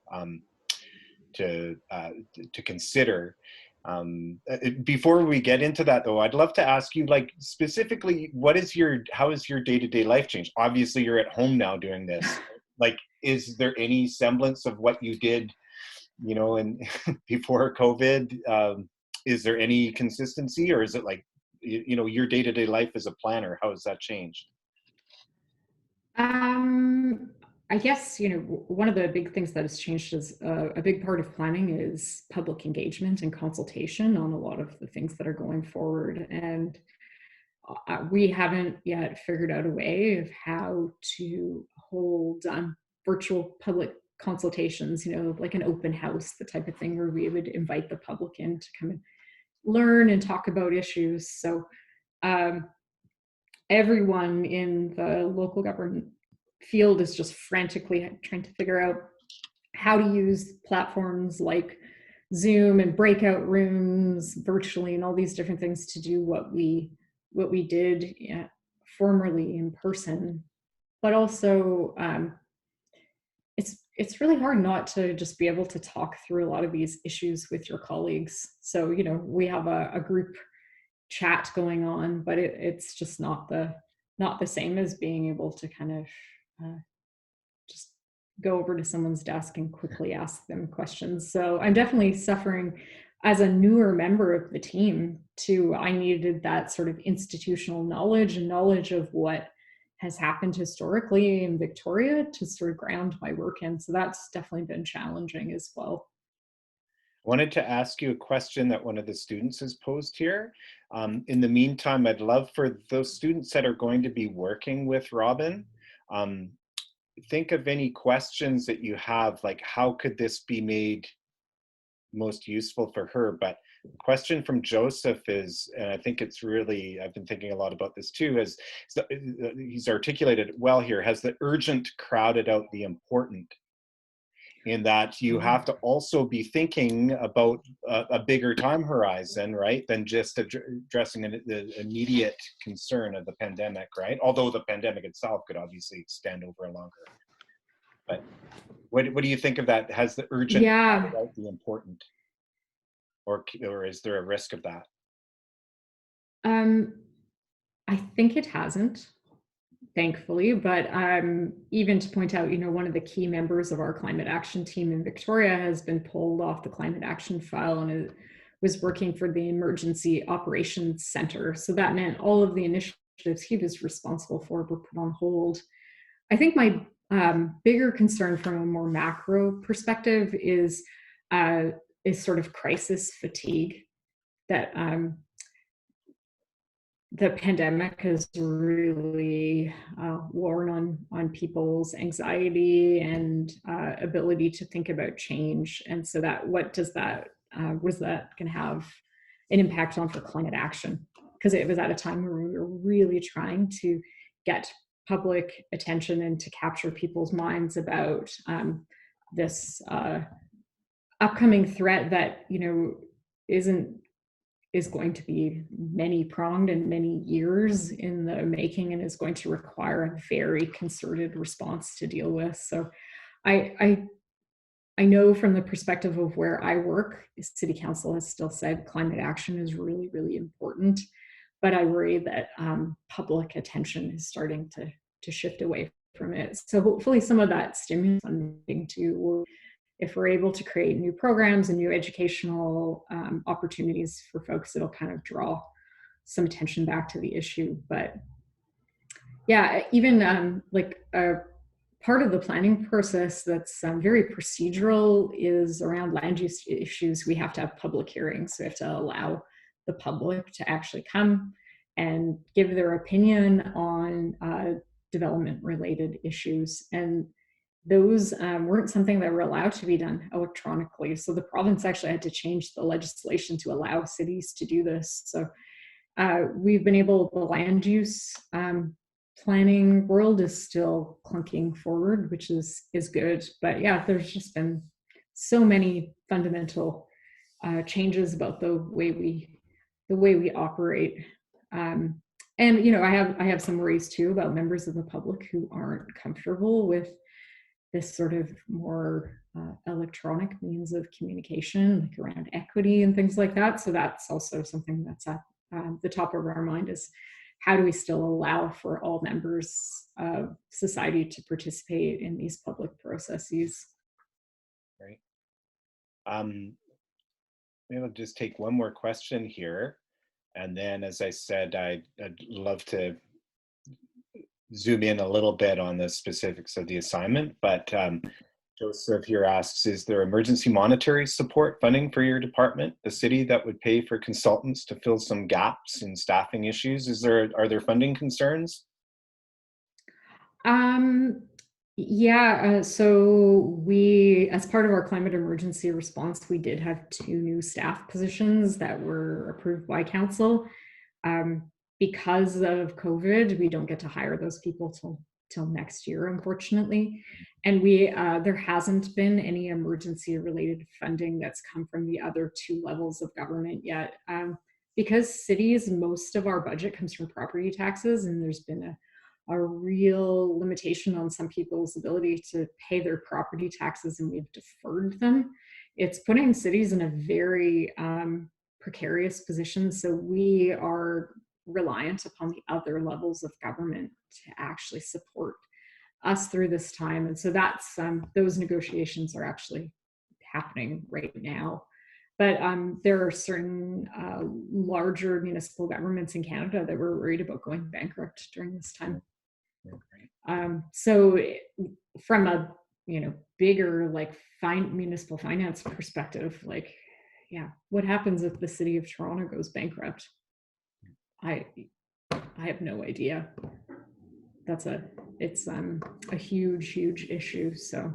to consider. Before we get into that, though, I'd love to ask you, like, specifically, how is your day-to-day life changed? Obviously, you're at home now doing this. Like, is there any semblance of what you did, and before COVID? Is there any consistency, or is it like, your day-to-day life as a planner? How has that changed? I guess, one of the big things that has changed is a big part of planning is public engagement and consultation on a lot of the things that are going forward. And we haven't yet figured out a way of how to hold virtual public consultations, like an open house, the type of thing where we would invite the public in to come and learn and talk about issues. So everyone in the local government field is just frantically trying to figure out how to use platforms like Zoom and breakout rooms virtually and all these different things to do what we did formerly in person. But also it's really hard not to just be able to talk through a lot of these issues with your colleagues. So we have a group chat going on, but it's just not the same as being able to kind of just go over to someone's desk and quickly ask them questions. So I'm definitely suffering as a newer member of the team too. I needed that sort of institutional knowledge and knowledge of what has happened historically in Victoria to sort of ground my work in. So that's definitely been challenging as well. I wanted to ask you a question that one of the students has posed here. In the meantime, I'd love for those students that are going to be working with Robyn, think of any questions that you have, like how could this be made most useful for her? But the question from Joseph is, and I think it's really, I've been thinking a lot about this too, is he's articulated well here, has the urgent crowded out the important? In that you have to also be thinking about a bigger time horizon, right, than just addressing the immediate concern of the pandemic, right? Although the pandemic itself could obviously extend over a longer. But what do you think of that? Has the urgent about the important, or is there a risk of that? I think it hasn't, thankfully, but even to point out, one of the key members of our climate action team in Victoria has been pulled off the climate action file and was working for the Emergency Operations Center. So that meant all of the initiatives he was responsible for were put on hold. I think my bigger concern from a more macro perspective is sort of crisis fatigue that the pandemic has really worn on people's anxiety and ability to think about change. And so that what is that going to have an impact on for climate action? Because it was at a time where we were really trying to get public attention and to capture people's minds about this upcoming threat that, you know, is going to be many pronged and many years in the making, and is going to require a very concerted response to deal with. So I know from the perspective of where I work, City Council has still said climate action is really, really important, but I worry that public attention is starting to shift away from it. So hopefully some of that stimulus funding too, if we're able to create new programs and new educational opportunities for folks, it'll kind of draw some attention back to the issue. But yeah, even like part of the planning process that's very procedural is around land use issues. We have to have public hearings. So we have to allow the public to actually come and give their opinion on development related issues. And those weren't something that were allowed to be done electronically. So the province actually had to change the legislation to allow cities to do this. So we've been able, the land use planning world is still clunking forward, which is good. But yeah, there's just been so many fundamental changes about the way we operate. And you know, I have some worries too about members of the public who aren't comfortable with this sort of more electronic means of communication, like around equity and things like that. So that's also something that's at the top of our mind, is how do we still allow for all members of society to participate in these public processes? Right. Maybe I'll just take one more question here. And then, as I said, I'd love to zoom in a little bit on the specifics of the assignment, but Joseph here asks, is there emergency monetary support funding for your department, the city, that would pay for consultants to fill some gaps in staffing issues? Are there funding concerns? Yeah, so we, as part of our climate emergency response, we did have 2 new staff positions that were approved by council. Because of COVID, we don't get to hire those people till next year, unfortunately. And there hasn't been any emergency related funding that's come from the other 2 levels of government yet. Because cities, most of our budget comes from property taxes, and there's been a real limitation on some people's ability to pay their property taxes, and we've deferred them. It's putting cities in a very precarious position. So we are reliant upon the other levels of government to actually support us through this time. And so that's those negotiations are actually happening right now. But there are certain larger municipal governments in Canada that were worried about going bankrupt during this time. So from a bigger like municipal finance perspective, like, yeah, what happens if the city of Toronto goes bankrupt? I have no idea. It's a huge issue. So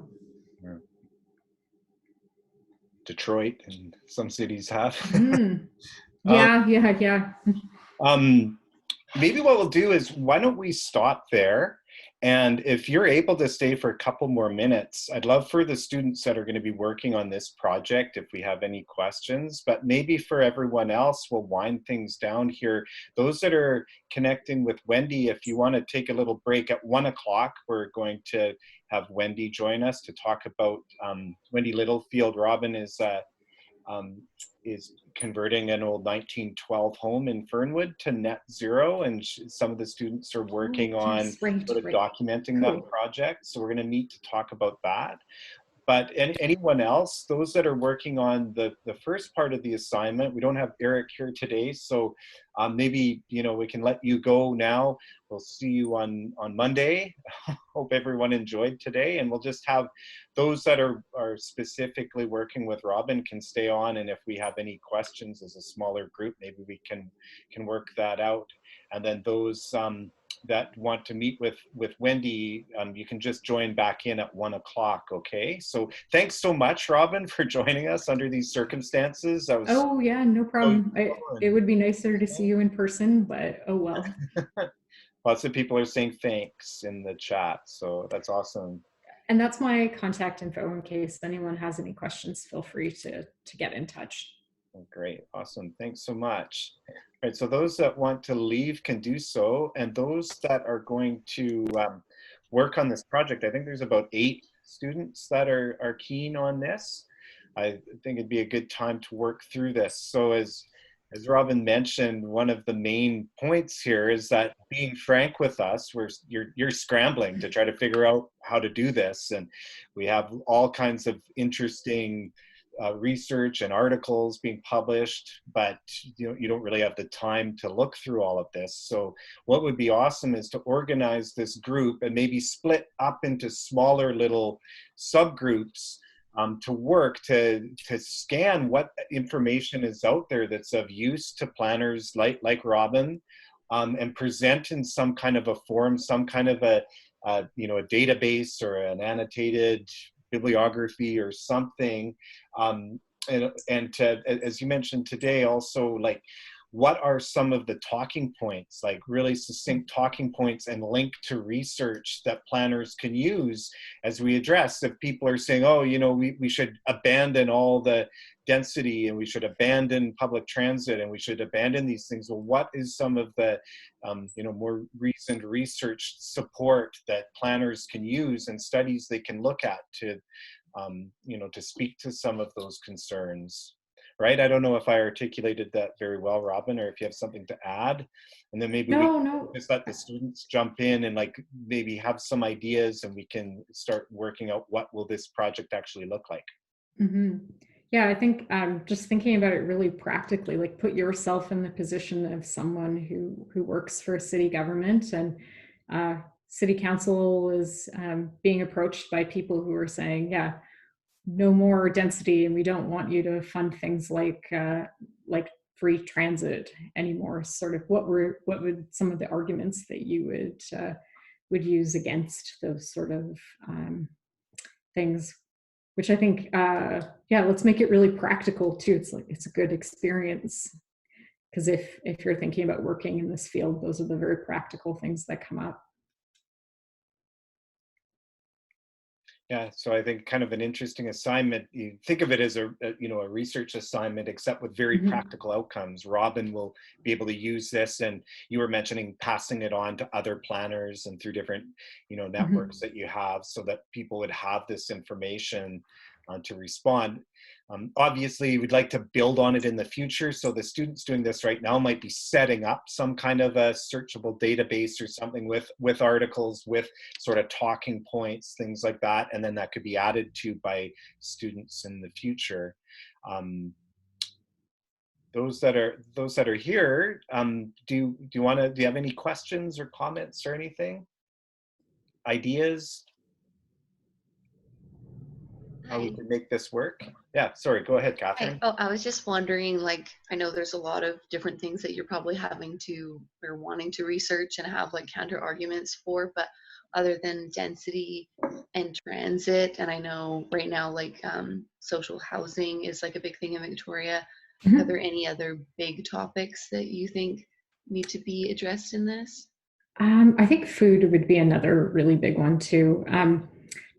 Detroit and some cities have. Yeah. Maybe what we'll do is, why don't we stop there? And if you're able to stay for a couple more minutes, I'd love for the students that are going to be working on this project, if we have any questions, but maybe for everyone else, we'll wind things down here. Those that are connecting with Wendy, if you want to take a little break at 1 o'clock, we're going to have Wendy join us to talk about Wendy Littlefield. Robyn is converting an old 1912 home in Fernwood to net zero, and some of the students are working on sort of documenting that project. So we're going to meet to talk about that. But anyone else, those that are working on the first part of the assignment, we don't have Eric here today, so maybe, we can let you go now. We'll see you on Monday. Hope everyone enjoyed today, and we'll just have those that are specifically working with Robyn can stay on, and if we have any questions as a smaller group, maybe we can work that out. And then those that want to meet with Wendy, you can just join back in at 1 o'clock, okay? So thanks so much, Robyn, for joining us under these circumstances. That was Oh yeah, no problem. It would be nicer to see you in person, but oh well. Lots of people are saying thanks in the chat, so that's awesome. And that's my contact info in case anyone has any questions, feel free to get in touch. Great, awesome, thanks so much. All right, so those that want to leave can do so, and those that are going to work on this project, I think there's about 8 students that are keen on this. I think it'd be a good time to work through this. So as Robyn mentioned, one of the main points here is that being frank with us, you're scrambling to try to figure out how to do this, and we have all kinds of interesting research and articles being published, but you don't really have the time to look through all of this. So what would be awesome is to organize this group and maybe split up into smaller little subgroups to work to scan what information is out there that's of use to planners like Robyn, and present in some kind of a form, some kind of a database or an annotated bibliography or something, and to, as you mentioned today, also like what are some of the talking points, like really succinct talking points and link to research that planners can use as we address. If people are saying, oh, we should abandon all the density and we should abandon public transit and we should abandon these things. Well, what is some of the more recent research support that planners can use and studies they can look at to to speak to some of those concerns? Right? I don't know if I articulated that very well, Robyn, or if you have something to add. And then maybe we just let the students jump in and like maybe have some ideas and we can start working out what will this project actually look like. Mm-hmm. Yeah, I think just thinking about it really practically, like put yourself in the position of someone who works for city government, and city council is being approached by people who are saying, yeah, no more density, and we don't want you to fund things like free transit anymore. Sort of what would some of the arguments that you would use against those sort of things? Which I think, let's make it really practical too. It's a good experience, because if you're thinking about working in this field, those are the very practical things that come up. Yeah, so I think kind of an interesting assignment. You think of it as a research assignment, except with very practical outcomes. Robyn will be able to use this, and you were mentioning passing it on to other planners and through different networks that you have, so that people would have this information to respond. Obviously, we'd like to build on it in the future. So the students doing this right now might be setting up some kind of a searchable database or something with articles, with sort of talking points, things like that. And then that could be added to by students in the future. Those that are here, do you have any questions or comments or anything? Ideas? How we can make this work? Yeah, sorry, go ahead, Catherine. I was just wondering, like, I know there's a lot of different things that you're probably having to or wanting to research and have like counter arguments for, but other than density and transit, and I know right now like social housing is like a big thing in Victoria. Are there any other big topics that you think need to be addressed in this? I think food would be another really big one too.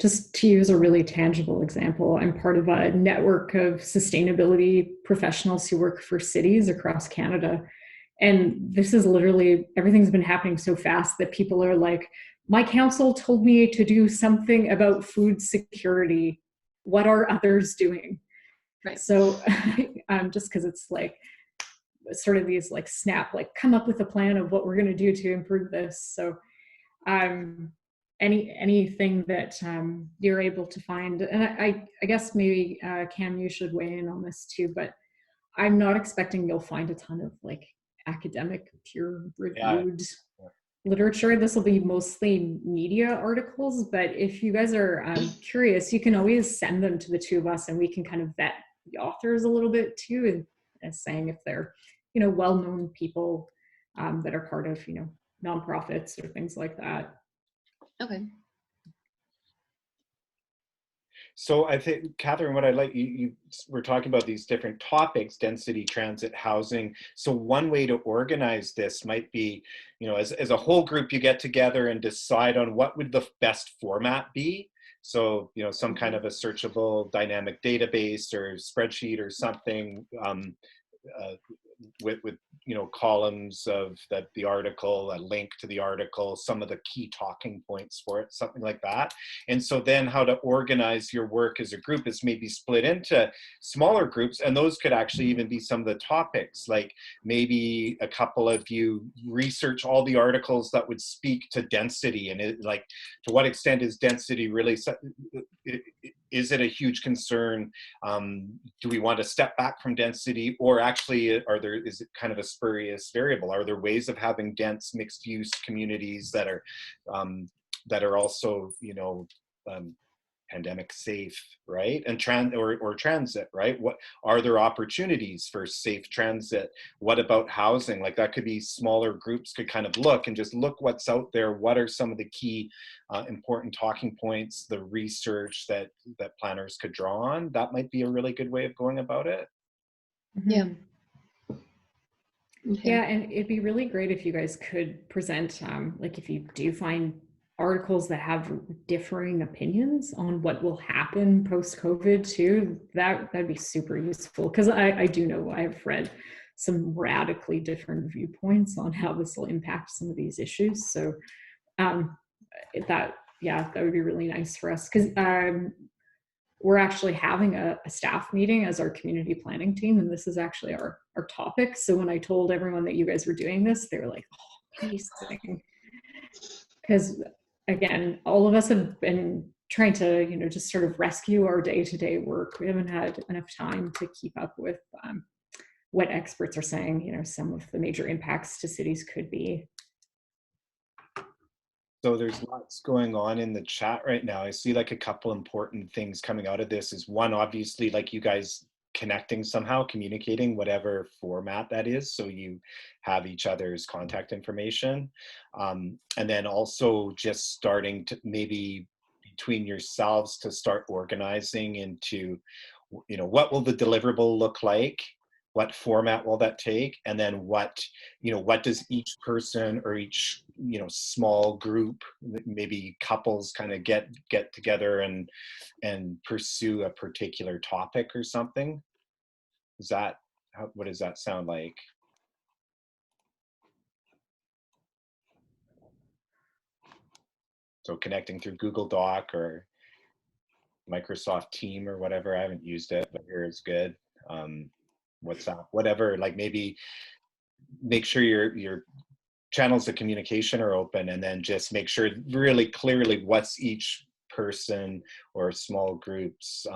Just to use a really tangible example, I'm part of a network of sustainability professionals who work for cities across Canada. And this is literally, everything's been happening so fast that people are like, my council told me to do something about food security. What are others doing? Right. So just because it's like, sort of these like snap, like come up with a plan of what we're going to do to improve this. So anything that you're able to find. And I guess maybe Cam, you should weigh in on this too, but I'm not expecting you'll find a ton of like academic peer Yeah. reviewed literature. This will be mostly media articles, but if you guys are curious, you can always send them to the two of us and we can kind of vet the authors a little bit too, as saying if they're, you know, well-known people that are part of, you know, nonprofits or things like that. Okay. So I think, Catherine, what I like, you were talking about these different topics, density, transit, housing. So one way to organize this might be, you know, as a whole group, you get together and decide on what would the best format be. So, you know, some kind of a searchable dynamic database or spreadsheet or something, with you know, columns of the article, a link to the article, some of the key talking points for it, something like that. And so then how to organize your work as a group is maybe split into smaller groups, and those could actually even be some of the topics, like maybe a couple of you research all the articles that would speak to density, and it, like, to what extent is density really, is it a huge concern? Do we want to step back from density, or actually is it kind of a spurious variable? Are there ways of having dense mixed use communities that are also, you know, pandemic safe, right? And transit, right? What are there opportunities for safe transit? What about housing? Like, that could be smaller groups could kind of look what's out there. What are some of the key important talking points, the research that planners could draw on? That might be a really good way of going about it. Yeah. Okay. Yeah, and it'd be really great if you guys could present, like, if you do find articles that have differing opinions on what will happen post-COVID too, that'd be super useful, because I do know I've read some radically different viewpoints on how this will impact some of these issues. So that would be really nice for us, because we're actually having a staff meeting as our community planning team, and this is actually our topic. So when I told everyone that you guys were doing this, they were like, oh, amazing. Because again, all of us have been trying to, you know, just sort of rescue our day-to-day work. We haven't had enough time to keep up with what experts are saying, you know, some of the major impacts to cities could be. So there's lots going on in the chat right now. I see like a couple important things coming out of this is, one, obviously, like, you guys connecting somehow, communicating, whatever format that is, so you have each other's contact information. And then also just starting to maybe between yourselves to start organizing into, you know, what will the deliverable look like? What format will that take? And then what does each person or each, you know, small group, maybe couples, kind of get together and pursue a particular topic or something? What does that sound like? So connecting through Google Doc or Microsoft Team or whatever. I haven't used it, but here it's good. WhatsApp, whatever, like, maybe make sure your channels of communication are open, and then just make sure really clearly what's each person or small groups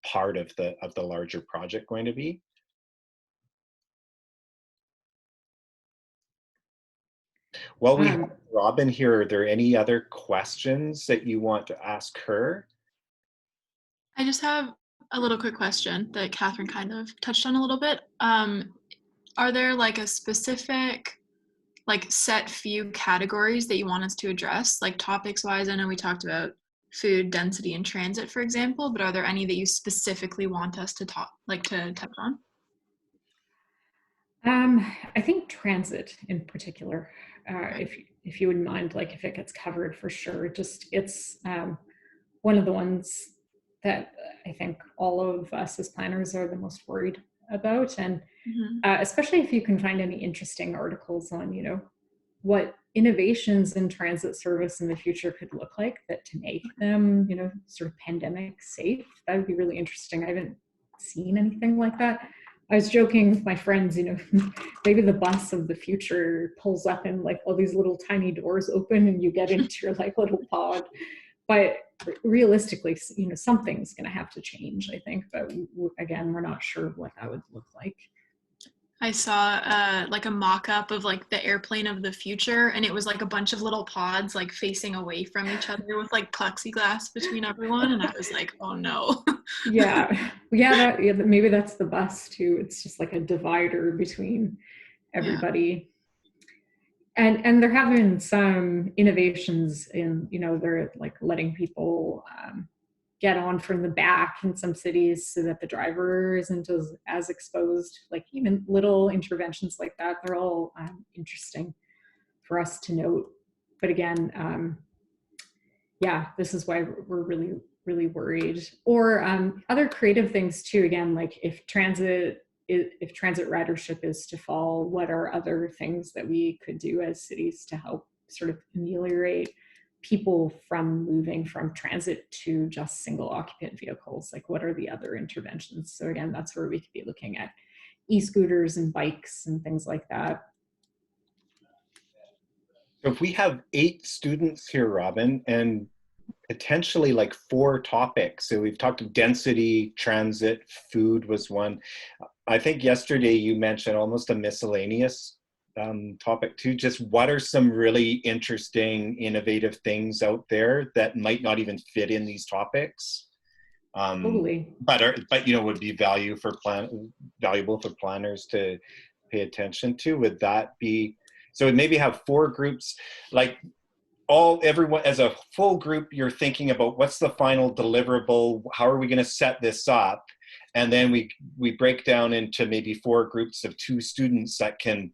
part of the larger project going to be. Well, we have Robyn here. Are there any other questions that you want to ask her? I just have a little quick question that Catherine kind of touched on a little bit. Are there like a specific, like, set few categories that you want us to address, like topics wise? I know we talked about food, density, and transit, for example, but are there any that you specifically want us to touch on? I think transit in particular, if you wouldn't mind, like, if it gets covered, for sure. It's one of the ones that I think all of us as planners are the most worried about, and especially if you can find any interesting articles on, you know, what innovations in transit service in the future could look like, that to make them, you know, sort of pandemic safe. That would be really interesting. I haven't seen anything like that. I was joking with my friends, maybe the bus of the future pulls up and like all these little tiny doors open and you get into your like little pod. But realistically, something's going to have to change, I think. But again, we're not sure what that would look like. I saw like a mock-up of like the airplane of the future, and it was like a bunch of little pods like facing away from each other with like plexiglass between everyone, and I was like, oh no. Yeah, maybe that's the bus too. It's just like a divider between everybody. And there have been some innovations in, they're like letting people get on from the back in some cities so that the driver isn't as exposed. Like even little interventions like that, they're all interesting for us to note. But again, this is why we're really, really worried. Or other creative things too. Again, like if transit ridership is to fall, what are other things that we could do as cities to help sort of ameliorate people from moving from transit to just single occupant vehicles? Like what are the other interventions? So again, that's where we could be looking at e-scooters and bikes and things like that. So if we have 8 students here, Robyn, and potentially like 4 topics. So we've talked of density, transit, food was one. I think yesterday you mentioned almost a miscellaneous topic too. Just what are some really interesting, innovative things out there that might not even fit in these topics? Totally. But would be valuable for planners to pay attention to. Would that be, so maybe have 4 groups, like everyone as a full group, you're thinking about what's the final deliverable, how are we going to set this up, and then we break down into maybe 4 groups of 2 students that can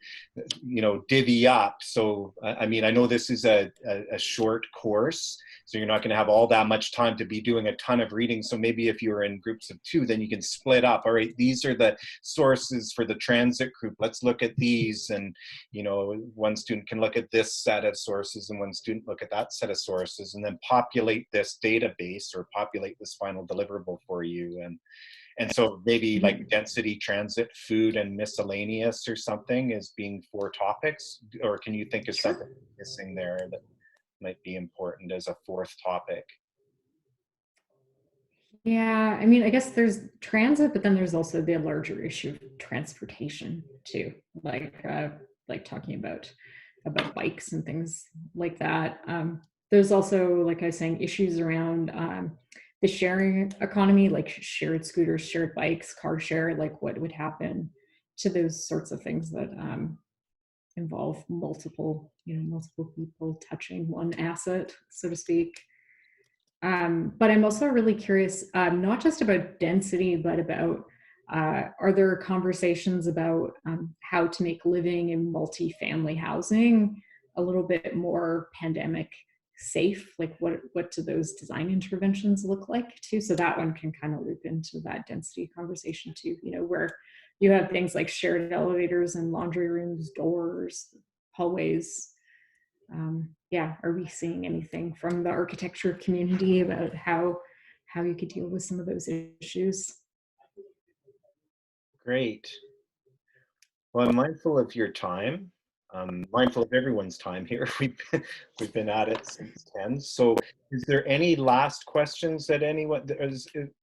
divvy up. So I mean, I know this is a short course, so you're not going to have all that much time to be doing a ton of reading. So maybe if you're in groups of 2, then you can split up. All right, these are the sources for the transit group, let's look at these, and one student can look at this set of sources and one student look at that set of sources, and then populate this database or populate this final deliverable for you. And so maybe like density, transit, food, and miscellaneous or something as being 4 topics. Or can you think of something missing there that might be important as a 4th topic? Yeah, I mean, I guess there's transit, but then there's also the larger issue of transportation too, like talking about bikes and things like that. There's also, like I was saying, issues around the sharing economy, like shared scooters, shared bikes, car share. Like what would happen to those sorts of things that involve multiple people touching one asset, so to speak. But I'm also really curious, not just about density, but about are there conversations about how to make living in multifamily housing a little bit more pandemic safe? Like what do those design interventions look like too? So that one can kind of loop into that density conversation too, where you have things like shared elevators and laundry rooms, doors, hallways. Are we seeing anything from the architecture community about how you could deal with some of those issues? Great. Well, I'm mindful of your time. I'm mindful of everyone's time here. We've been at it since 10. So is there any last questions that anyone,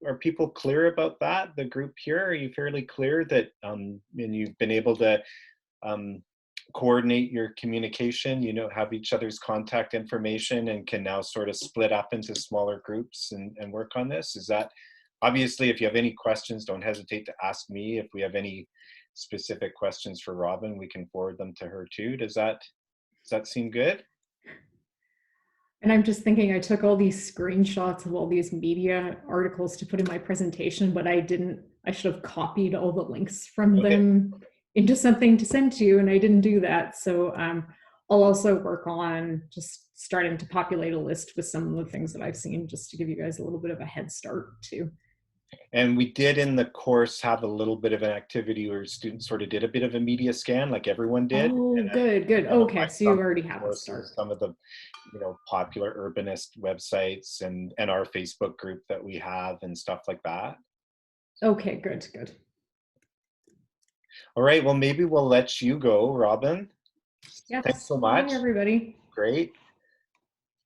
are people clear about that, the group here? Are you fairly clear that, and you've been able to coordinate your communication, have each other's contact information, and can now sort of split up into smaller groups and work on this? Is that, obviously, if you have any questions, don't hesitate to ask me. If we have any specific questions for Robyn, we can forward them to her too. Does that seem good? And I'm just thinking, I took all these screenshots of all these media articles to put in my presentation, but I should have copied all the links from them into something to send to you, and I didn't do that. So I'll also work on just starting to populate a list with some of the things that I've seen, just to give you guys a little bit of a head start too. And we did in the course have a little bit of an activity where students sort of did a bit of a media scan, like everyone did. Oh, good. Okay, so you already have a start. Some of the popular urbanist websites and our Facebook group that we have and stuff like that. Okay, good. All right, well, maybe we'll let you go, Robyn. Yes. Thanks so Bye, much. everybody. Great.